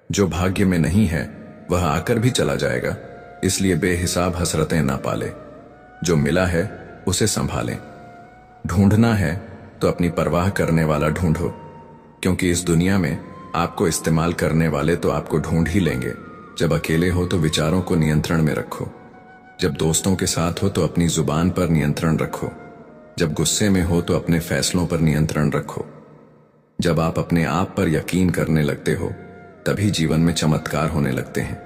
जो भाग्य में नहीं है वह आकर भी चला जाएगा। इसलिए बेहिसाब हसरतें ना पाले। जो मिला है उसे संभालें। ढूंढना है तो अपनी परवाह करने वाला ढूंढो, क्योंकि इस दुनिया में आपको इस्तेमाल करने वाले तो आपको ढूंढ ही लेंगे। जब अकेले हो तो विचारों को नियंत्रण में रखो, जब दोस्तों के साथ हो तो अपनी जुबान पर नियंत्रण रखो, जब गुस्से में हो तो अपने फैसलों पर नियंत्रण रखो। जब आप अपने आप पर यकीन करने लगते हो तभी जीवन में चमत्कार होने लगते हैं।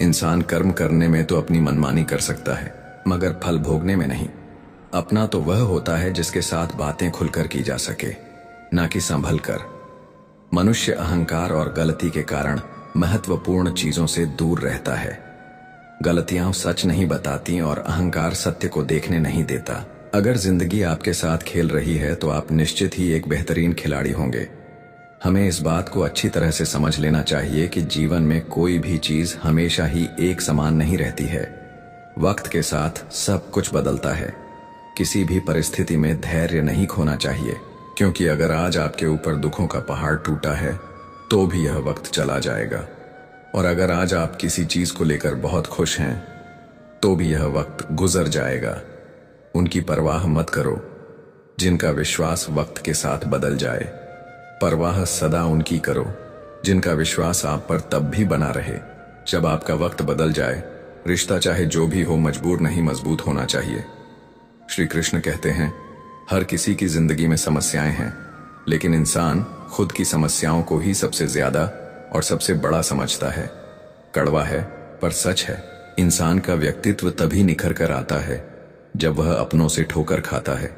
इंसान कर्म करने में तो अपनी मनमानी कर सकता है, मगर फल भोगने में नहीं। अपना तो वह होता है जिसके साथ बातें खुलकर की जा सके, ना कि संभल कर। मनुष्य अहंकार और गलती के कारण महत्वपूर्ण चीजों से दूर रहता है। गलतियां सच नहीं बताती और अहंकार सत्य को देखने नहीं देता। अगर जिंदगी आपके साथ खेल रही है तो आप निश्चित ही एक बेहतरीन खिलाड़ी होंगे। हमें इस बात को अच्छी तरह से समझ लेना चाहिए कि जीवन में कोई भी चीज हमेशा ही एक समान नहीं रहती है। वक्त के साथ सब कुछ बदलता है। किसी भी परिस्थिति में धैर्य नहीं खोना चाहिए, क्योंकि अगर आज आपके ऊपर दुखों का पहाड़ टूटा है तो भी यह वक्त चला जाएगा, और अगर आज आप किसी चीज को लेकर बहुत खुश हैं तो भी यह वक्त गुजर जाएगा। उनकी परवाह मत करो जिनका विश्वास वक्त के साथ बदल जाए। परवाह सदा उनकी करो जिनका विश्वास आप पर तब भी बना रहे जब आपका वक्त बदल जाए। रिश्ता चाहे जो भी हो मजबूर नहीं, मजबूत होना चाहिए। श्री कृष्ण कहते हैं, हर किसी की जिंदगी में समस्याएं हैं, लेकिन इंसान खुद की समस्याओं को ही सबसे ज्यादा और सबसे बड़ा समझता है। कड़वा है पर सच है। इंसान का व्यक्तित्व तभी निखर कर आता है जब वह अपनों से ठोकर खाता है।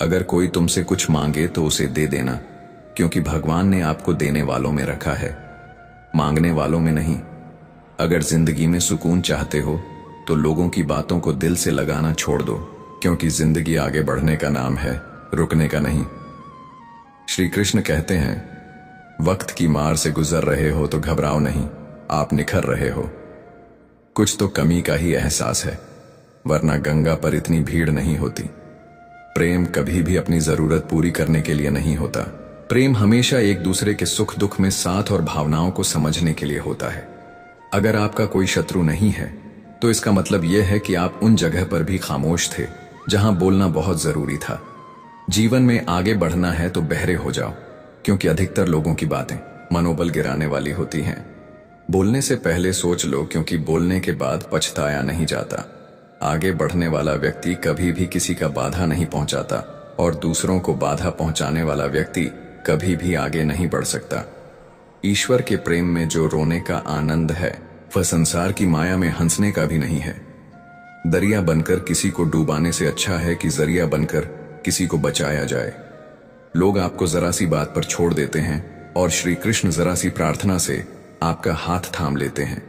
अगर कोई तुमसे कुछ मांगे तो उसे दे देना, क्योंकि भगवान ने आपको देने वालों में रखा है, मांगने वालों में नहीं। अगर जिंदगी में सुकून चाहते हो तो लोगों की बातों को दिल से लगाना छोड़ दो, क्योंकि जिंदगी आगे बढ़ने का नाम है, रुकने का नहीं। श्री कृष्ण कहते हैं, वक्त की मार से गुजर रहे हो तो घबराओ नहीं, आप निखर रहे हो। कुछ तो कमी का ही एहसास है, वरना गंगा पर इतनी भीड़ नहीं होती। प्रेम कभी भी अपनी जरूरत पूरी करने के लिए नहीं होता। प्रेम हमेशा एक दूसरे के सुख दुख में साथ और भावनाओं को समझने के लिए होता है। अगर आपका कोई शत्रु नहीं है तो इसका मतलब यह है कि आप उन जगह पर भी खामोश थे जहां बोलना बहुत जरूरी था। जीवन में आगे बढ़ना है तो बहरे हो जाओ, क्योंकि अधिकतर लोगों की बातें मनोबल गिराने वाली होती हैं। बोलने से पहले सोच लो, क्योंकि बोलने के बाद पछताया नहीं जाता। आगे बढ़ने वाला व्यक्ति कभी भी किसी का बाधा नहीं पहुंचाता और दूसरों को बाधा पहुंचाने वाला व्यक्ति कभी भी आगे नहीं बढ़ सकता। ईश्वर के प्रेम में जो रोने का आनंद है वह संसार की माया में हंसने का भी नहीं है। दरिया बनकर किसी को डूबाने से अच्छा है कि जरिया बनकर किसी को बचाया जाए। लोग आपको जरा सी बात पर छोड़ देते हैं और श्री कृष्ण जरा सी प्रार्थना से आपका हाथ थाम लेते हैं।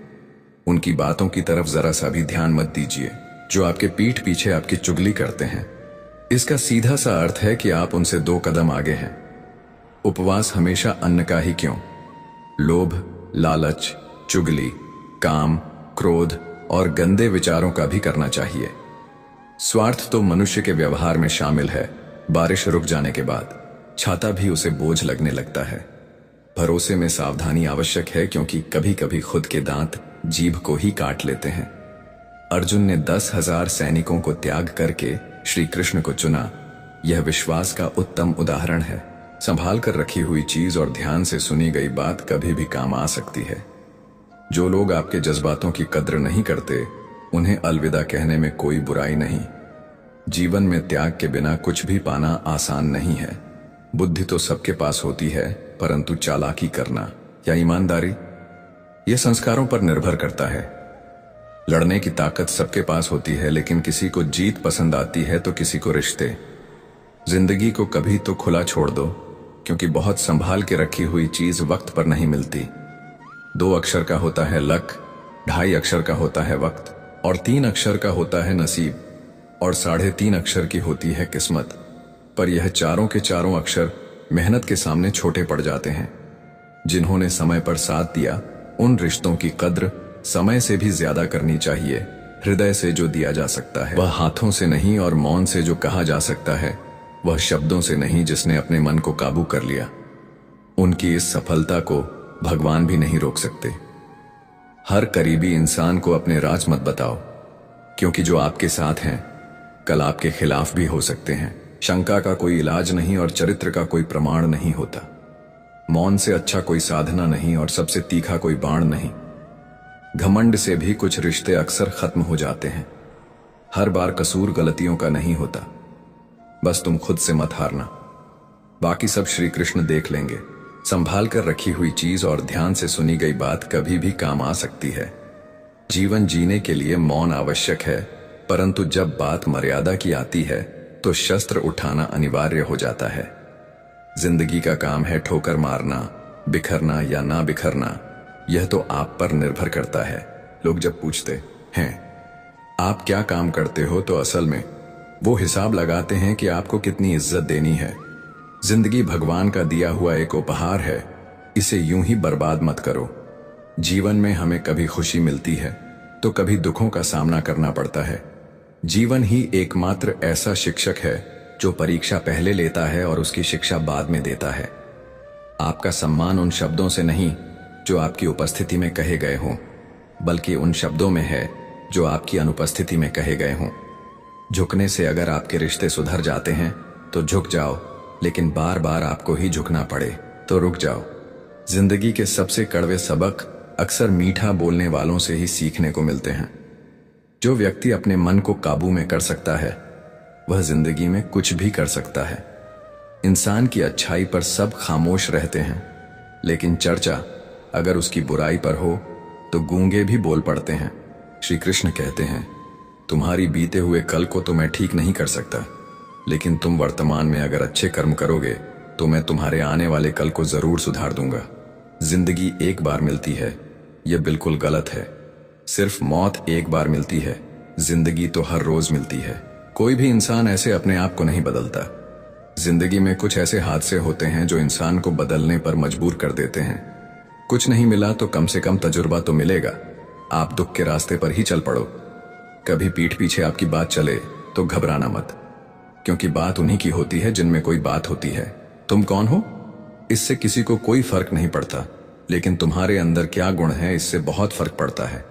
उनकी बातों की तरफ जरा सा भी ध्यान मत दीजिए जो आपके पीठ पीछे आपकी चुगली करते हैं। इसका सीधा सा अर्थ है कि आप उनसे 2 कदम आगे हैं। उपवास हमेशा अन्न का ही क्यों, लोभ, लालच, चुगली, काम, क्रोध और गंदे विचारों का भी करना चाहिए। स्वार्थ तो मनुष्य के व्यवहार में शामिल है। बारिश रुक जाने के बाद छाता भी उसे बोझ लगने लगता है। भरोसे में सावधानी आवश्यक है, क्योंकि कभी कभी खुद के दांत जीभ को ही काट लेते हैं। अर्जुन ने 10,000 सैनिकों को त्याग करके श्री कृष्ण को चुना। यह विश्वास का उत्तम उदाहरण है। संभाल कर रखी हुई चीज और ध्यान से सुनी गई बात कभी भी काम आ सकती है। जो लोग आपके जज्बातों की कद्र नहीं करते उन्हें अलविदा कहने में कोई बुराई नहीं। जीवन में त्याग के बिना कुछ भी पाना आसान नहीं है। बुद्धि तो सबके पास होती है, परंतु चालाकी करना या ईमानदारी यह संस्कारों पर निर्भर करता है। लड़ने की ताकत सबके पास होती है, लेकिन किसी को जीत पसंद आती है तो किसी को रिश्ते। जिंदगी को कभी तो खुला छोड़ दो, क्योंकि बहुत संभाल के रखी हुई चीज वक्त पर नहीं मिलती। 2 अक्षर का होता है लक, 2.5 अक्षर का होता है वक्त और 3 अक्षर का होता है नसीब और 3.5 अक्षर की होती है किस्मत। पर यह चारों के चारों अक्षर मेहनत के सामने छोटे पड़ जाते हैं। जिन्होंने समय पर साथ दिया उन रिश्तों की कद्र समय से भी ज्यादा करनी चाहिए। हृदय से जो दिया जा सकता है वह हाथों से नहीं, और मौन से जो कहा जा सकता है वह शब्दों से नहीं। जिसने अपने मन को काबू कर लिया उनकी इस सफलता को भगवान भी नहीं रोक सकते। हर करीबी इंसान को अपने राज मत बताओ, क्योंकि जो आपके साथ हैं कल आपके खिलाफ भी हो सकते हैं। शंका का कोई इलाज नहीं और चरित्र का कोई प्रमाण नहीं होता। मौन से अच्छा कोई साधना नहीं और सबसे तीखा कोई बाण नहीं। घमंड से भी कुछ रिश्ते अक्सर खत्म हो जाते हैं। हर बार कसूर गलतियों का नहीं होता। बस तुम खुद से मत हारना, बाकी सब श्री कृष्ण देख लेंगे। संभाल कर रखी हुई चीज और ध्यान से सुनी गई बात कभी भी काम आ सकती है। जीवन जीने के लिए मौन आवश्यक है, परंतु जब बात मर्यादा की आती है तो शस्त्र उठाना अनिवार्य हो जाता है। जिंदगी का काम है ठोकर मारना, बिखरना या ना बिखरना, यह तो आप पर निर्भर करता है। लोग जब पूछते हैं आप क्या काम करते हो, तो असल में वो हिसाब लगाते हैं कि आपको कितनी इज्जत देनी है। जिंदगी भगवान का दिया हुआ एक उपहार है, इसे यूं ही बर्बाद मत करो। जीवन में हमें कभी खुशी मिलती है तो कभी दुखों का सामना करना पड़ता है। जीवन ही एकमात्र ऐसा शिक्षक है जो परीक्षा पहले लेता है और उसकी शिक्षा बाद में देता है। आपका सम्मान उन शब्दों से नहीं जो आपकी उपस्थिति में कहे गए हों, बल्कि उन शब्दों में है जो आपकी अनुपस्थिति में कहे गए हों। झुकने से अगर आपके रिश्ते सुधर जाते हैं तो झुक जाओ, लेकिन बार बार आपको ही झुकना पड़े तो रुक जाओ। जिंदगी के सबसे कड़वे सबक अक्सर मीठा बोलने वालों से ही सीखने को मिलते हैं। जो व्यक्ति अपने मन को काबू में कर सकता है वह जिंदगी में कुछ भी कर सकता है। इंसान की अच्छाई पर सब खामोश रहते हैं, लेकिन चर्चा अगर उसकी बुराई पर हो तो गूंगे भी बोल पड़ते हैं। श्री कृष्ण कहते हैं, तुम्हारी बीते हुए कल को तो मैं ठीक नहीं कर सकता, लेकिन तुम वर्तमान में अगर अच्छे कर्म करोगे तो मैं तुम्हारे आने वाले कल को जरूर सुधार दूंगा। जिंदगी एक बार मिलती है, यह बिल्कुल गलत है। सिर्फ मौत एक बार मिलती है, जिंदगी तो हर रोज मिलती है। कोई भी इंसान ऐसे अपने आप को नहीं बदलता। जिंदगी में कुछ ऐसे हादसे होते हैं जो इंसान को बदलने पर मजबूर कर देते हैं। कुछ नहीं मिला तो कम से कम तजुर्बा तो मिलेगा। आप दुख के रास्ते पर ही चल पड़ो। कभी पीठ पीछे आपकी बात चले तो घबराना मत, क्योंकि बात उन्हीं की होती है जिनमें कोई बात होती है। तुम कौन हो इससे किसी को कोई फर्क नहीं पड़ता, लेकिन तुम्हारे अंदर क्या गुण है इससे बहुत फर्क पड़ता है।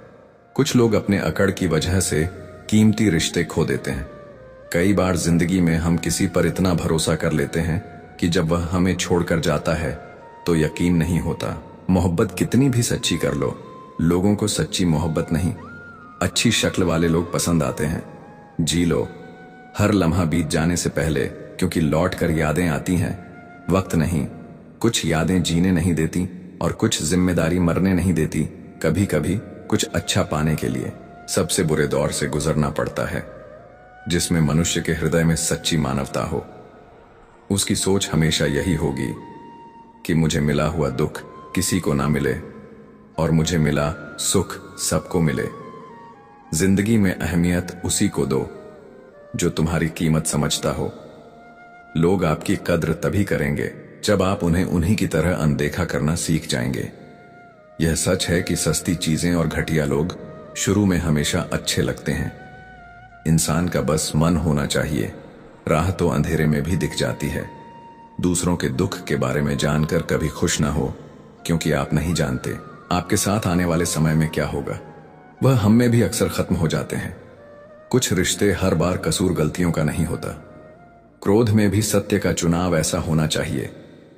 कुछ लोग अपने अकड़ की वजह से कीमती रिश्ते खो देते हैं। कई बार जिंदगी में हम किसी पर इतना भरोसा कर लेते हैं कि जब वह हमें छोड़कर जाता है तो यकीन नहीं होता। मोहब्बत कितनी भी सच्ची कर लो, लोगों को सच्ची मोहब्बत नहीं, अच्छी शक्ल वाले लोग पसंद आते हैं। जी लो हर लम्हा बीत जाने से पहले, क्योंकि लौट कर यादें आती हैं। वक्त नहीं, कुछ यादें जीने नहीं देती और कुछ जिम्मेदारी मरने नहीं देती। कभी कभी कुछ अच्छा पाने के लिए सबसे बुरे दौर से गुजरना पड़ता है। जिसमें मनुष्य के हृदय में सच्ची मानवता हो, उसकी सोच हमेशा यही होगी कि मुझे मिला हुआ दुख किसी को ना मिले और मुझे मिला सुख सबको मिले। जिंदगी में अहमियत उसी को दो जो तुम्हारी कीमत समझता हो। लोग आपकी कद्र तभी करेंगे जब आप उन्हें उन्हीं की तरह अनदेखा करना सीख जाएंगे। यह सच है कि सस्ती चीजें और घटिया लोग शुरू में हमेशा अच्छे लगते हैं। इंसान का बस मन होना चाहिए, राह तो अंधेरे में भी दिख जाती है। दूसरों के दुख के बारे में जानकर कभी खुश ना हो, क्योंकि आप नहीं जानते आपके साथ आने वाले समय में क्या होगा। वह हम में भी अक्सर खत्म हो जाते हैं। कुछ रिश्ते हर बार कसूर गलतियों का नहीं होता। क्रोध में भी सत्य का चुनाव ऐसा होना चाहिए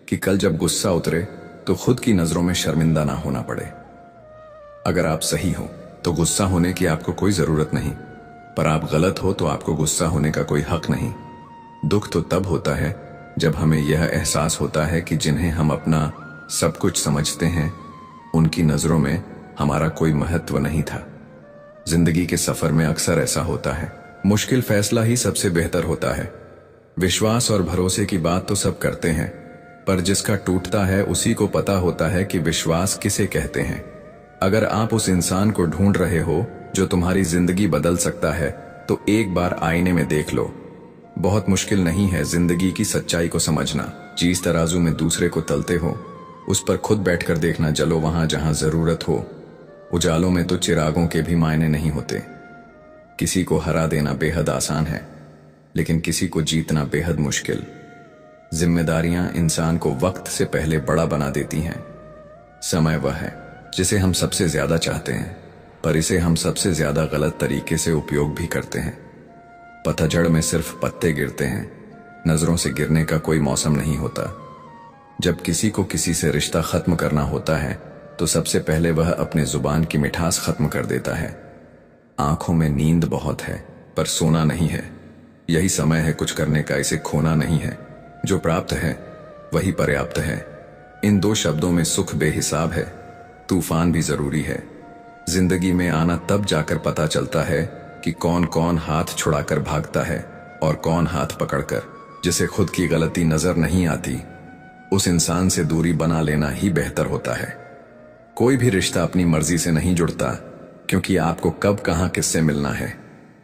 कि कल जब गुस्सा उतरे तो खुद की नजरों में शर्मिंदा ना होना पड़े। अगर आप सही हो तो गुस्सा होने की आपको कोई जरूरत नहीं, पर आप गलत हो तो आपको गुस्सा होने का कोई हक नहीं। दुख तो तब होता है जब हमें यह एहसास होता है कि जिन्हें हम अपना सब कुछ समझते हैं, उनकी नजरों में हमारा कोई महत्व नहीं था। जिंदगी के सफर में अक्सर ऐसा होता है। मुश्किल फैसला ही सबसे बेहतर होता है। विश्वास और भरोसे की बात तो सब करते हैं, पर जिसका टूटता है उसी को पता होता है कि विश्वास किसे कहते हैं। अगर आप उस इंसान को ढूंढ रहे हो जो तुम्हारी जिंदगी बदल सकता है, तो एक बार आईने में देख लो। बहुत मुश्किल नहीं है जिंदगी की सच्चाई को समझना। जिस तराजू में दूसरे को तलते हो, उस पर खुद बैठकर देखना। जलो वहां जहां जरूरत हो। उजालों में तो चिरागों के भी मायने नहीं होते। किसी को हरा देना बेहद आसान है, लेकिन किसी को जीतना बेहद मुश्किल। जिम्मेदारियां इंसान को वक्त से पहले बड़ा बना देती हैं। समय वह है जिसे हम सबसे ज्यादा चाहते हैं, पर इसे हम सबसे ज्यादा गलत तरीके से उपयोग भी करते हैं। पतझड़ में सिर्फ पत्ते गिरते हैं, नजरों से गिरने का कोई मौसम नहीं होता। जब किसी को किसी से रिश्ता खत्म करना होता है तो सबसे पहले वह अपने जुबान की मिठास खत्म कर देता है। आंखों में नींद बहुत है, पर सोना नहीं है। यही समय है कुछ करने का, इसे खोना नहीं है। जो प्राप्त है वही पर्याप्त है। इन दो शब्दों में सुख बेहिसाब है, तूफान भी जरूरी है। जिंदगी में आना तब जाकर पता चलता है कि कौन कौन हाथ छुड़ाकर भागता है और कौन हाथ पकड़कर। जिसे खुद की गलती नजर नहीं आती, उस इंसान से दूरी बना लेना ही बेहतर होता है। कोई भी रिश्ता अपनी मर्जी से नहीं जुड़ता, क्योंकि आपको कब कहां किससे मिलना है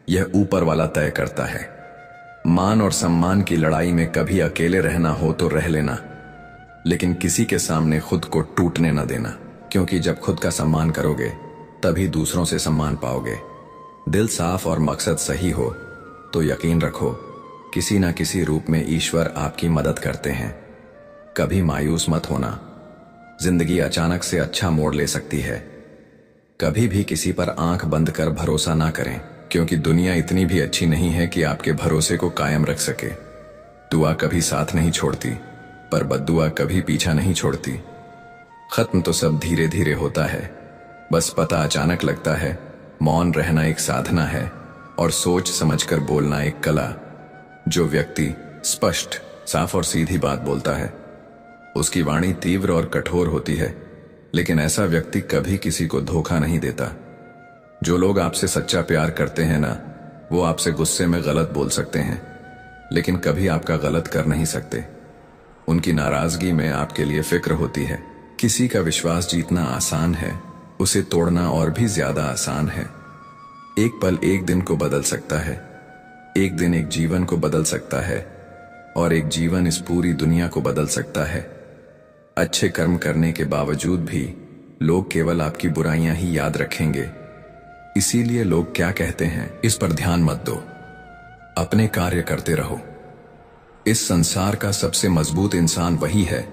यह ऊपर वाला तय करता है। मान और सम्मान की लड़ाई में कभी अकेले रहना हो तो रह लेना, लेकिन किसी के सामने खुद को टूटने न देना, क्योंकि जब खुद का सम्मान करोगे तभी दूसरों से सम्मान पाओगे। दिल साफ और मकसद सही हो तो यकीन रखो किसी न किसी रूप में ईश्वर आपकी मदद करते हैं। कभी मायूस मत होना, जिंदगी अचानक से अच्छा मोड़ ले सकती है। कभी भी किसी पर आंख बंद कर भरोसा ना करें, क्योंकि दुनिया इतनी भी अच्छी नहीं है कि आपके भरोसे को कायम रख सके। दुआ कभी साथ नहीं छोड़ती, पर बद्दुआ कभी पीछा नहीं छोड़ती। खत्म तो सब धीरे धीरे होता है, बस पता अचानक लगता है। मौन रहना एक साधना है और सोच समझकर बोलना एक कला। जो व्यक्ति स्पष्ट, साफ और सीधी बात बोलता है, उसकी वाणी तीव्र और कठोर होती है, लेकिन ऐसा व्यक्ति कभी किसी को धोखा नहीं देता। जो लोग आपसे सच्चा प्यार करते हैं ना, वो आपसे गुस्से में गलत बोल सकते हैं, लेकिन कभी आपका गलत कर नहीं सकते। उनकी नाराजगी में आपके लिए फिक्र होती है। किसी का विश्वास जीतना आसान है, उसे तोड़ना और भी ज्यादा आसान है। एक पल एक दिन को बदल सकता है, एक दिन एक जीवन को बदल सकता है, और एक जीवन इस पूरी दुनिया को बदल सकता है। अच्छे कर्म करने के बावजूद भी लोग केवल आपकी बुराइयां ही याद रखेंगे। इसीलिए लोग क्या कहते हैं, इस पर ध्यान मत दो, अपने कार्य करते रहो। इस संसार का सबसे मजबूत इंसान वही है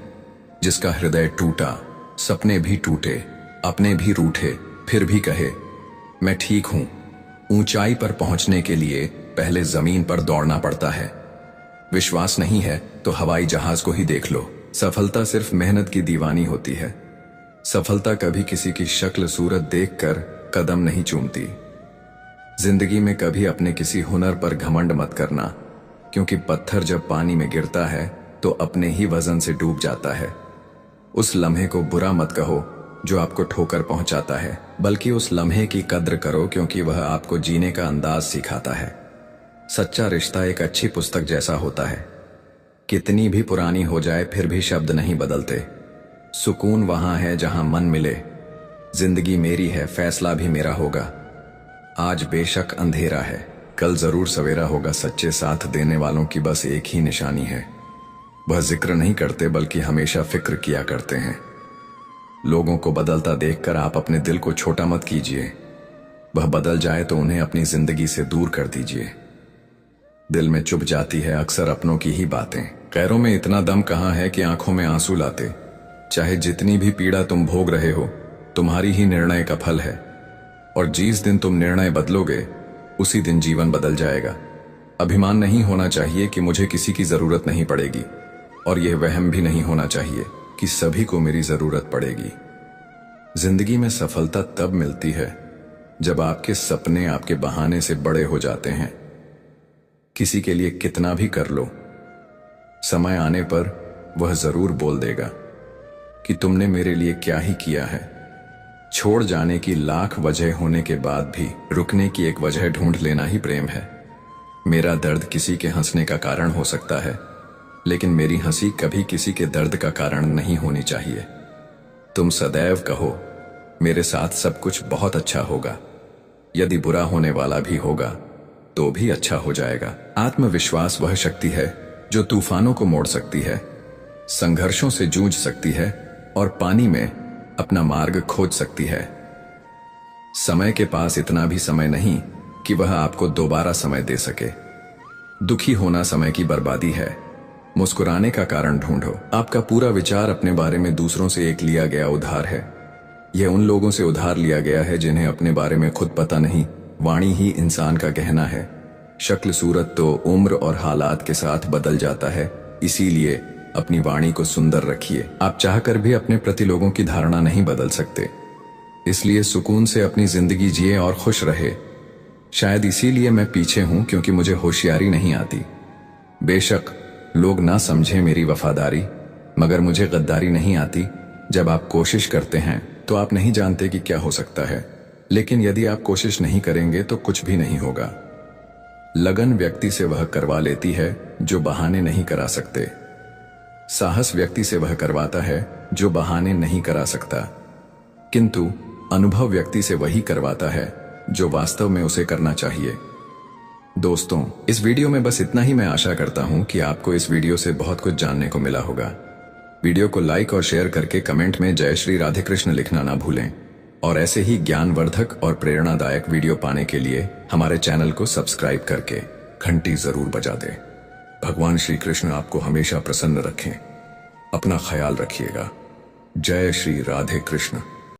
जिसका हृदय टूटा, सपने भी टूटे, अपने भी रूठे, फिर भी कहे मैं ठीक हूं। ऊंचाई पर पहुंचने के लिए पहले जमीन पर दौड़ना पड़ता है। विश्वास नहीं है तो हवाई जहाज को ही देख लो। सफलता सिर्फ मेहनत की दीवानी होती है। सफलता कभी किसी की शक्ल सूरत देखकर कदम नहीं चूमती। जिंदगी में कभी अपने किसी हुनर पर घमंड मत करना, क्योंकि पत्थर जब पानी में गिरता है तो अपने ही वजन से डूब जाता है। उस लम्हे को बुरा मत कहो जो आपको ठोकर पहुंचाता है, बल्कि उस लम्हे की कद्र करो क्योंकि वह आपको जीने का अंदाज सिखाता है। सच्चा रिश्ता एक अच्छी पुस्तक जैसा होता है, कितनी भी पुरानी हो जाए फिर भी शब्द नहीं बदलते। सुकून वहां है जहां मन मिले। जिंदगी मेरी है, फैसला भी मेरा होगा। आज बेशक अंधेरा है, कल जरूर सवेरा होगा। सच्चे साथ देने वालों की बस एक ही निशानी है, वह जिक्र नहीं करते बल्कि हमेशा फिक्र किया करते हैं। लोगों को बदलता देखकर आप अपने दिल को छोटा मत कीजिए, वह बदल जाए तो उन्हें अपनी जिंदगी से दूर कर दीजिए। दिल में चुभ जाती है अक्सर अपनों की ही बातें। गैरों में इतना दम कहाँ है कि आंखों में आंसू लाते। चाहे जितनी भी पीड़ा तुम भोग रहे हो, तुम्हारी ही निर्णय का फल है, और जिस दिन तुम निर्णय बदलोगे उसी दिन जीवन बदल जाएगा। अभिमान नहीं होना चाहिए कि मुझे किसी की जरूरत नहीं पड़ेगी, और यह वहम भी नहीं होना चाहिए कि सभी को मेरी जरूरत पड़ेगी। जिंदगी में सफलता तब मिलती है जब आपके सपने आपके बहाने से बड़े हो जाते हैं। किसी के लिए कितना भी कर लो, समय आने पर वह जरूर बोल देगा कि तुमने मेरे लिए क्या ही किया है। छोड़ जाने की लाख वजह होने के बाद भी रुकने की एक वजह ढूंढ लेना ही प्रेम है। मेरा दर्द किसी के हंसने का कारण हो सकता है, लेकिन मेरी हंसी कभी किसी के दर्द का कारण नहीं होनी चाहिए। तुम सदैव कहो मेरे साथ सब कुछ बहुत अच्छा होगा, यदि बुरा होने वाला भी होगा तो भी अच्छा हो जाएगा। आत्मविश्वास वह शक्ति है जो तूफानों को मोड़ सकती है, संघर्षों से जूझ सकती है और पानी में अपना मार्ग खोज सकती है। समय के पास इतना भी समय नहीं कि वह आपको दोबारा समय दे सके। दुखी होना समय की बर्बादी है, मुस्कुराने का कारण ढूंढो। आपका पूरा विचार अपने बारे में दूसरों से एक लिया गया उधार है। यह उन लोगों से उधार लिया गया है जिन्हें अपने बारे में खुद पता नहीं। वाणी ही इंसान का गहना है। शक्ल सूरत तो उम्र और हालात के साथ बदल जाता है, इसीलिए अपनी वाणी को सुंदर रखिए। आप चाहकर भी अपने प्रति लोगों की धारणा नहीं बदल सकते, इसलिए सुकून से अपनी जिंदगी जिए और खुश रहे। शायद इसीलिए मैं पीछे हूं, क्योंकि मुझे होशियारी नहीं आती। बेशक लोग ना समझें मेरी वफादारी, मगर मुझे गद्दारी नहीं आती। जब आप कोशिश करते हैं तो आप नहीं जानते कि क्या हो सकता है, लेकिन यदि आप कोशिश नहीं करेंगे तो कुछ भी नहीं होगा। लगन व्यक्ति से वह करवा लेती है जो बहाने नहीं करा सकते। साहस व्यक्ति से वह करवाता है जो बहाने नहीं करा सकता, किंतु अनुभव व्यक्ति से वही करवाता है जो वास्तव में उसे करना चाहिए। दोस्तों, इस वीडियो में बस इतना ही। मैं आशा करता हूं कि आपको इस वीडियो से बहुत कुछ जानने को मिला होगा। वीडियो को लाइक और शेयर करके कमेंट में जय श्री राधे कृष्ण लिखना ना भूलें, और ऐसे ही ज्ञानवर्धक और प्रेरणादायक वीडियो पाने के लिए हमारे चैनल को सब्सक्राइब करके घंटी जरूर बजा दें। भगवान श्री कृष्ण आपको हमेशा प्रसन्न रखें। अपना ख्याल रखिएगा। जय श्री राधे कृष्ण।